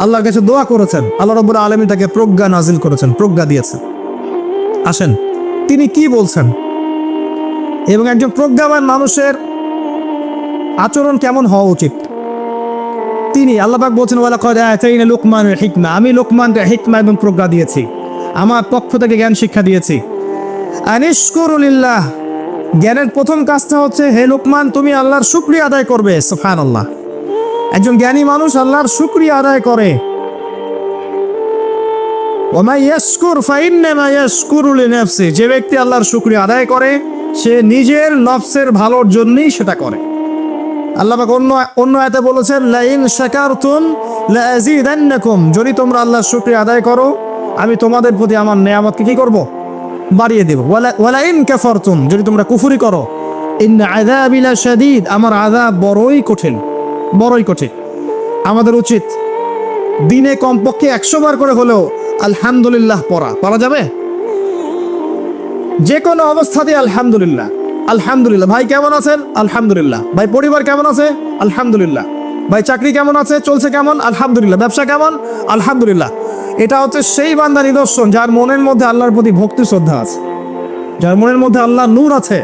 আল্লাহর কাছে দোয়া করেছেন। আল্লাহ রাব্বুল আলামিন তাকে প্রজ্ঞা নাজিল করেছেন, প্রজ্ঞা দিয়েছেন। আসেন তিনি কি বলছেন এবং একজন প্রজ্ঞাবান মানুষের আচরণ কেমন হওয়া উচিত। তিনি আল্লাহ পাক বলছেন ওয়ালাকাদ আতাইনা লুকমানাল হিকমা, আমি লুকমানকে হিকমা এবং প্রজ্ঞা দিয়েছি, আমার পক্ষ থেকে জ্ঞান শিক্ষা দিয়েছি। আনিশকুরু লিল্লাহ, জ্ঞানের প্রথম কাজটা হচ্ছে হে লুকমান তুমি আল্লাহর শুকরিয়া আদায় করবে। সুবহানাল্লাহ। একজন জ্ঞানী মানুষ আল্লাহর শুকরিয়া আদায় করে। ওয়া মান ইয়াশকুর ফাইন্নামা ইয়াশকুরু লিনাফসি, যে ব্যক্তি আল্লাহর শুকরিয়া আদায় করে সে নিজের নফসের ভালোর জন্যই সেটা করে। আল্লাহ পাক অন্য আয়াতে বলেছেন লাইন শাকারতুম লাযিদান্নাকুম, যদি তোমরা আল্লাহর শুকরিয়া আদায় করো আমি তোমাদের প্রতি আমার নেয়ামতকে কি করব? বাড়িয়ে দেব। ওয়ালাইন কাফারতুম, যদি তোমরা কুফরি করো ইন্না আযাবি লাশাদীদ, আমার আযাব বড়ই কঠিন, বড়ই কঠিন। আমাদের উচিত দিনে কমপক্ষে 100 বার করে হলেও আলহামদুলিল্লাহ পড়া যাবে? যে কোনো অবস্থাতে আলহামদুলিল্লাহ, আলহামদুলিল্লাহ। ভাই কেমন আছেন? আলহামদুলিল্লাহ। ভাই পরিবার কেমন আছে? আলহামদুলিল্লাহ। ভাই চাকরি কেমন আছে, চলছে কেমন? আলহামদুলিল্লাহ। ব্যবসা কেমন? আলহামদুলিল্লাহ। এটা হচ্ছে সেই বান্দা নিদর্শন যার মনের মধ্যে আল্লাহর প্রতি ভক্তি শ্রদ্ধা আছে, যার মনের মধ্যে আল্লাহর নূর আছে।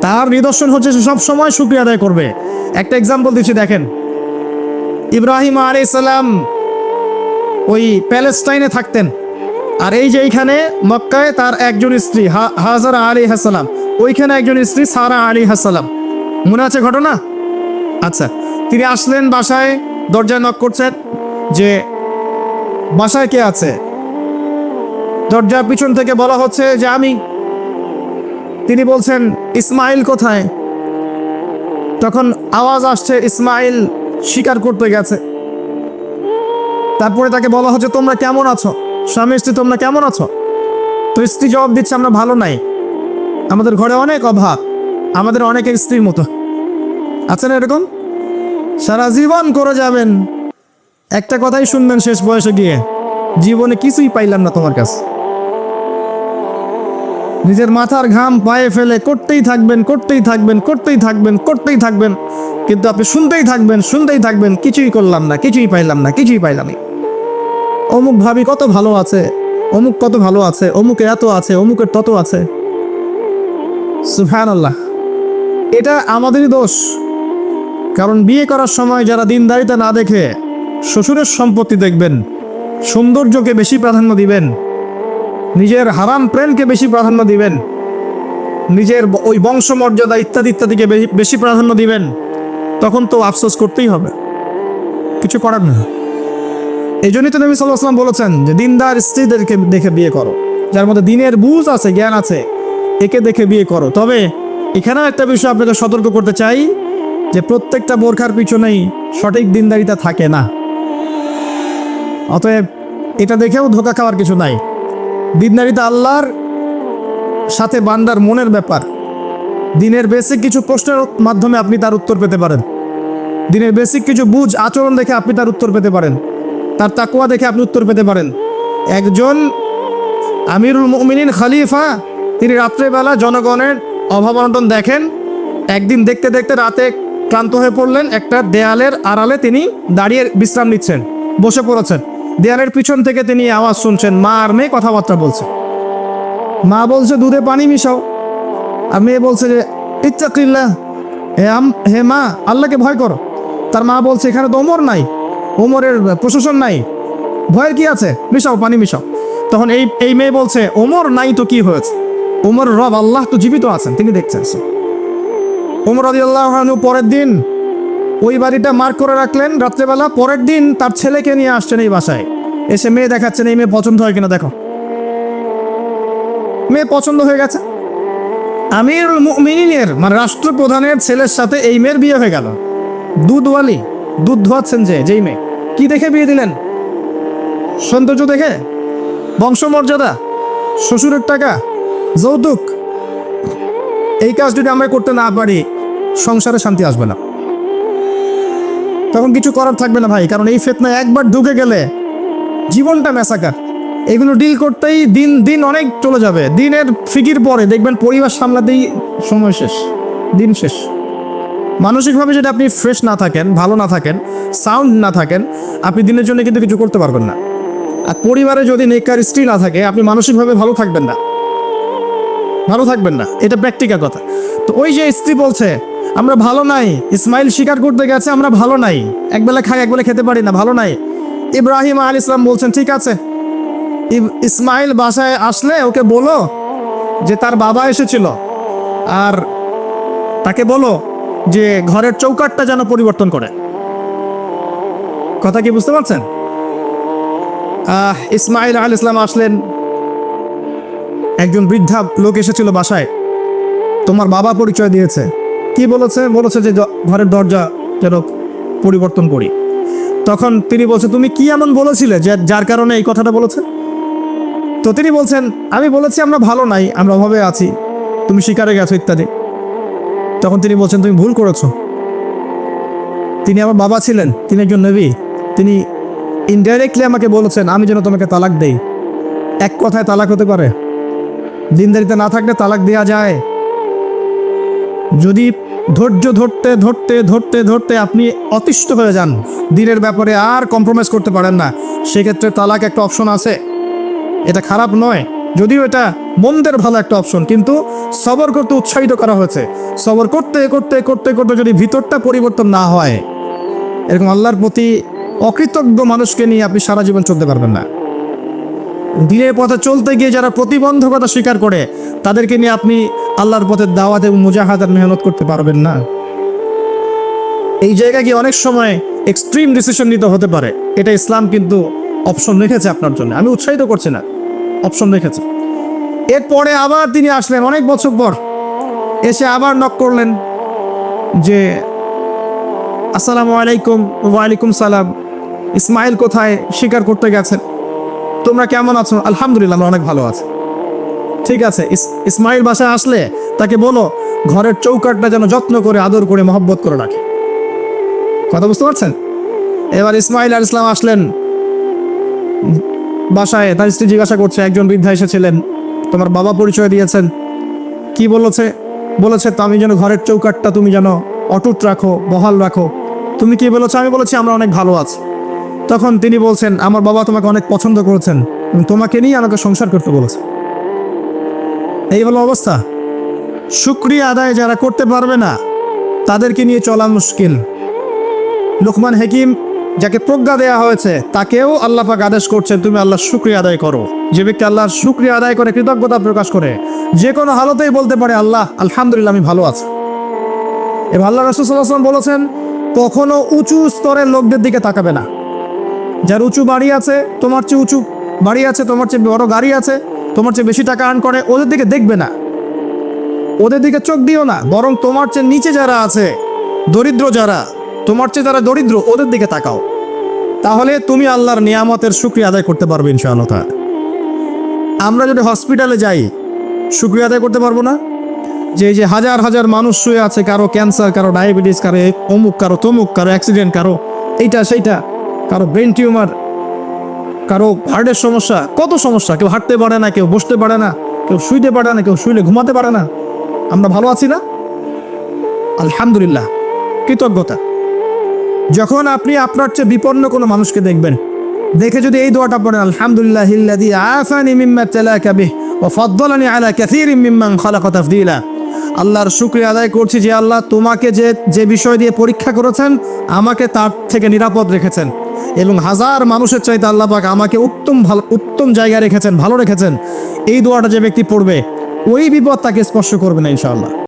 তার নিদর্শন হচ্ছে সে সব সময় শুকরিয়া আদায় করবে। একটা এক্সাম্পল দিচ্ছি, দেখেন ইব্রাহিম আলাইহিস সালাম ওই প্যালেস্টাইনে থাকতেন, আর এই যে এইখানে মক্কায় তার একজন স্ত্রী হাজারা আলাইহিস সালাম, ওইখানে একজন স্ত্রী সারা আলাইহিস সালাম। মনে আছে ঘটনা? আচ্ছা, তিনি আসলেন বাসায়, দরজায় নক করছেন যে বাসায় কে আছে। দরজার পিছন থেকে বলা হচ্ছে যে আমি। তিনি বলছেন ইসমাইল কোথায়? তখন আওয়াজ আসছে ইসমাইল শিকার করতে গেছে। তারপরে তাকে বলা হচ্ছে তোমরা কেমন আছো, স্বামী স্ত্রী তোমরা কেমন আছো? তো স্ত্রী জবাব দিচ্ছে আমরা ভালো নাই, আমাদের ঘরে অনেক অভাব, আমাদের অনেকের স্ত্রীর মতো। আছেন এরকম? সারা জীবন করে যাবেন, একটা কথাই শুনবেন শেষ বয়সে গিয়ে, জীবনে কিছুই পাইলাম না তোমার কাছে। নিজের মাথার ঘাম পায়ে ফেলে করতেই থাকবেন, করতেই থাকবেন, করতেই থাকবেন, করতেই থাকবেন, কিন্তু আপনি শুনতেই থাকবেন, শুনতেই থাকবেন, কিছুই করলাম না, কিছুই পাইলাম না, কিছুই পাইলাম না। অমুক ভাবি কত ভালো আছে, অমুক কত ভালো আছে, অমুকের এত আছে, অমুকের তত আছে। সুবহানাল্লাহ। এটা আমাদেরই দোষ, কারণ বিয়ে করার সময় যারা দিনদারিতা না দেখে শ্বশুরের সম্পত্তি দেখবেন, সৌন্দর্যকে বেশি প্রাধান্য দিবেন, নিজের হারাম প্রেমকে বেশি প্রাধান্য দিবেন, নিজের ওই বংশমর্যাদা ইত্যাদি ইত্যাদিকে বেশি প্রাধান্য দিবেন, তখন তো আফসোস করতেই হবে, কিছু করার নেই। এই জন্যই তো নবী সাল্লাল্লাহু আলাইহি ওয়াসাল্লাম বলেছেন যে দিনদার স্ত্রীদেরকে দেখে বিয়ে করো, যার মধ্যে দিনের বুঝ আছে, জ্ঞান আছে, একে দেখে বিয়ে করো। তবে এখানেও একটা বিষয় আপনাকে সতর্ক করতে চাই যে প্রত্যেকটা বোরখার পিছনেই সঠিক দিনদারিতা থাকে না। অতএব এটা দেখেও ধোঁকা খাওয়ার কিছু নাই। দিনদারিতা আল্লাহর সাথে বান্দার মনের ব্যাপার। দিনের বেসিক কিছু প্রশ্নের মাধ্যমে আপনি তার উত্তর পেতে পারেন, দিনের বেসিক কিছু বুঝ আচরণ দেখে আপনি তার উত্তর পেতে পারেন, তার তাকওয়া দেখে আপনি উত্তর পেতে পারেন। একজন আমিরুল মুমিনিন খলিফা, তিনি রাত্রেবেলা জনগণের অভাব অনটন দেখেন। একদিন দেখতে দেখতে রাতে ক্লান্ত হয়ে পড়লেন, একটা দেয়ালের আড়ালে তিনি দাঁড়িয়ে বিশ্রাম নিচ্ছেন, বসে পড়েছেন। দেয়ালের পিছন থেকে তিনি আওয়াজ শুনছেন, মা আর মেয়ে কথাবার্তা বলছে। মা বলছে দুধে পানি মিশাও, আর মেয়ে বলছে যে ইত্তাকিল্লাহ, হে মা আল্লাহকে ভয় করো। তার মা বলছে এখানে তো ওমর নাই, ওমরের প্রশাসন নাই, ভয়ের কি আছে, মিশাও পানি মিশাও। তখন এই মেয়ে বলছে ওমর নাই তো কি হয়েছে, ওমর রব আল্লাহ তো জীবিত আছেন, তিনি দেখছেন। ওমর রাদিয়াল্লাহু আনহু পরের দিন ওই বাড়িটা মার্ক করে রাখলেন রাত্রেবেলা। পরের দিন তার ছেলেকে নিয়ে আসছেন এই বাসায়, এসে মেয়ে দেখাচ্ছেন, এই মেয়ে পছন্দ হয় কিনা দেখো। মেয়ে পছন্দ হয়ে গেছে। আমিরুল মুমিনিনের মানে রাষ্ট্রপ্রধানের ছেলের সাথে এই মেয়ের বিয়ে হয়ে গেল। দুধওয়ালি, দুধ ধোয়াচ্ছেন যেই মেয়ে, কি দেখে বিয়ে দিলেন? সৌন্দর্য দেখে? বংশমর্যাদা? শ্বশুরের টাকা? যৌতুক? এই কাজ যদি আমরা করতে না পারি, সংসারে শান্তি আসবে না, তখন কিছু করার থাকবে না ভাই। কারণ এই ফিতনায় একবার ঢুকে গেলে জীবনটা মেসাকার। এগুলো ডিল করতেই দিন দিন অনেক চলে যাবে। দিনের ফিকির পরে দেখবেন পরিবার সামলাতেই সময় শেষ, দিন শেষ। মানসিকভাবে যদি আপনি ফ্রেশ না থাকেন, ভালো না থাকেন, সাউন্ড না থাকেন, আপনি দিনের জন্য কিন্তু কিছু করতে পারবেন না। আর পরিবারে যদি নেককার স্ত্রী না থাকে, আপনি মানসিকভাবে ভালো থাকবেন না, ভালো থাকবেন না, এটা প্র্যাকটিক্যাল কথা। তো ওই যে স্ত্রী বলছে আমরা ভালো নাই, ইসমাইল স্বীকার করতে গেছে আমরা ভালো নাই, একবেলা খাই একবেলা খেতে পারি না, ভালো নাই। ইব্রাহিম আলাইহিস সালাম বলছেন ঠিক আছে, ইসমাইল বাসায় আসলে ওকে বলো যে তার বাবা এসেছিল, আর তাকে বলো যে ঘরের চৌকাঠটা যেন পরিবর্তন করে। কথা কি বুঝতে পারছেন? ইসমাইল আলাইহিস সালাম আসলেন, একজন বৃদ্ধা লোক এসেছিল বাসায়, তোমার বাবা পরিচয় দিয়েছে। কি বলেছে? বলেছে যে ঘরের দরজা যেন পরিবর্তন করি। তখন তিনি বলছে তুমি কি এমন বলেছিলে যার কারণে এই কথাটা বলেছে? তো তিনি বলছেন আমি বলেছি আমরা ভালো নাই, আমরা অভাবে আছি, তুমি শিকারে গেছো ইত্যাদি। তখন তিনি বলছেন তুমি ভুল করেছো, তিনি আমার বাবা ছিলেন, তিনি একজন নবী, তিনি ইনডাইরেক্টলি আমাকে বলেছেন আমি যেন তোমাকে তালাক দেই। এক কথায় তালাক হতে পারে? দিনদারিতা না থাকলে তালাক দেওয়া যায়। যদি ধৈর্য ধরতে ধরতে ধরতে ধরতে আপনি অতিষ্ঠ হয়ে যান, দিনের ব্যাপারে আর কম্প্রোমাইজ করতে পারেন না, সেক্ষেত্রে তালাক একটা অপশন আছে। এটা খারাপ নয়, যদিও এটা মন্দের ভালো একটা অপশন, কিন্তু সবর করতে উৎসাহিত করা হয়েছে। সবর করতে করতে করতে করতে যদি ভিতরটা পরিবর্তন না হয়, এরকম আল্লাহর প্রতি অকৃতজ্ঞ মানুষকে নিয়ে আপনি সারা জীবন চলতে পারবেন না। দিনের পথে চলতে গিয়ে যারা প্রতিবন্ধকতা স্বীকার করে, তাদেরকে নিয়ে আপনি আল্লাহর পথে দাওয়াত এবং মুজাহাদার মেহনত করতে পারবেন না। এই জায়গায় গিয়ে অনেক সময় এক্সট্রিম ডিসিশন নিতে হতে পারে। এটা ইসলাম কিন্তু অপশন রেখেছে আপনার জন্য, আমি উৎসাহিত করছি না, অপশন রেখেছে। এরপরে আবার তিনি আসলেন অনেক বছর পর, এসে আবার নক করলেন যে আসসালামু আলাইকুম। ওয়ালাইকুম সালাম, ইসমাইল কোথায়? শিকার করতে গেছেন, তোমরা কেমন আছো? আলহামদুলিল্লাহ আমরা অনেক ভালো আছি। ঠিক আছে, ইসমাইল বাসায় আসলে তাকে বলো ঘরের চৌকাঠটা যেন যত্ন করে আদর করে মহব্বত করে রাখে। কথা বুঝতে পারছেন? এবার ইসমাইল আলাইহিস সালাম আসলেন বাসায়, তার স্ত্রী জিজ্ঞাসা করছে, একজন বৃদ্ধা এসেছিলেন, তোমার বাবা পরিচয় দিয়েছেন, কি বলেছে? বলেছে তো আমি যেন ঘরের চৌকাঠটা তুমি যেন অটুট রাখো, বহাল রাখো। তুমি কি বলেছো? আমি বলেছি আমরা অনেক ভালো আছি। তখন তিনি বলছেন আমার বাবা তোমাকে অনেক পছন্দ করেছেন এবং তোমাকে নিয়ে আমাকে সংসার করতে বলেছে। এই হলো অবস্থা। শুকরিয়া আদায় যারা করতে পারবে না, তাদেরকে নিয়ে চলা মুশকিল। লোকমান হাকিম যাকে প্রজ্ঞা দেয়া হয়েছে তাকেও আল্লাহ পাক আদেশ করছেন তুমি আল্লাহর শুকরিয়া আদায় করো। যে ব্যক্তি আল্লাহর শুকরিয়া আদায় করে কৃতজ্ঞতা প্রকাশ করে যে কোনো হালতেই বলতে পারে আল্লাহ আলহামদুলিল্লাহ আমি ভালো আছি। এবার আল্লাহ রাসূল সাল্লাল্লাহু আলাইহি ওয়াসাল্লাম বলেছেন কখনো উঁচু স্তরের লোকদের দিকে তাকাবে না। যার উঁচু বাড়ি আছে, তোমার চেয়ে উঁচু বাড়ি আছে, তোমার চেয়ে বড় গাড়ি আছে, তোমার চেয়ে বেশি টাকা আর্ন করে, ওদের দিকে দেখবে না, ওদের দিকে চোখ দিও না, বরং তোমার চেয়ে নিচে যারা আছে, দরিদ্র যারা, তোমার চেয়ে যারা দরিদ্র ওদের দিকে তাকাও। তাহলে তুমি আল্লাহর নিয়ামতের শুকরিয়া আদায় করতে পারবে ইনশাআল্লাহ তাআলা। আমরা যদি হসপিটালে যাই শুকরিয়া আদায় করতে পারবো না? যে এই যে হাজার হাজার মানুষ শুয়ে আছে, কারো ক্যান্সার, কারো ডায়াবেটিস, কারো অমুক, কারো তমুক, কারো অ্যাক্সিডেন্ট, কারো এইটা সেইটা, কারো ব্রেন টিউমার, কারো হার্টের সমস্যা, কত সমস্যা, কেউ হাঁটতে পারে না, কেউ বসতে পারে না, কেউ শুইতে পারে না, কেউ শুইলে ঘুমাতে পারে না। আমরা ভালো আছি না? আলহামদুলিল্লাহ, কৃতজ্ঞতা। যখন আপনি আপনার চেয়ে বিপন্ন কোনো মানুষকে দেখবেন, দেখে যদি এই দোয়াটা পড়েন আলহামদুলিল্লাহিল্লাযী আফানি মিম্মা তালাকা বিহি ওয়া ফাদ্দালানি আলা কাসীরিম মিম্মান খালাকা তাফদীলা, আল্লাহর শুকরিয়া আদায় করছি যে আল্লাহ তোমাকে যে বিষয় দিয়ে পরীক্ষা করেছেন আমাকে তার থেকে নিরাপদ রেখেছেন এবং হাজার মানুষের চাইতে আল্লাহ পাক আমাকে উত্তম জায়গায় রেখেছেন, ভালো রেখেছেন। এই দোয়াটা যে ব্যক্তি পড়বে ওই বিপদ তাকে স্পর্শ করবে না ইনশাআল্লাহ।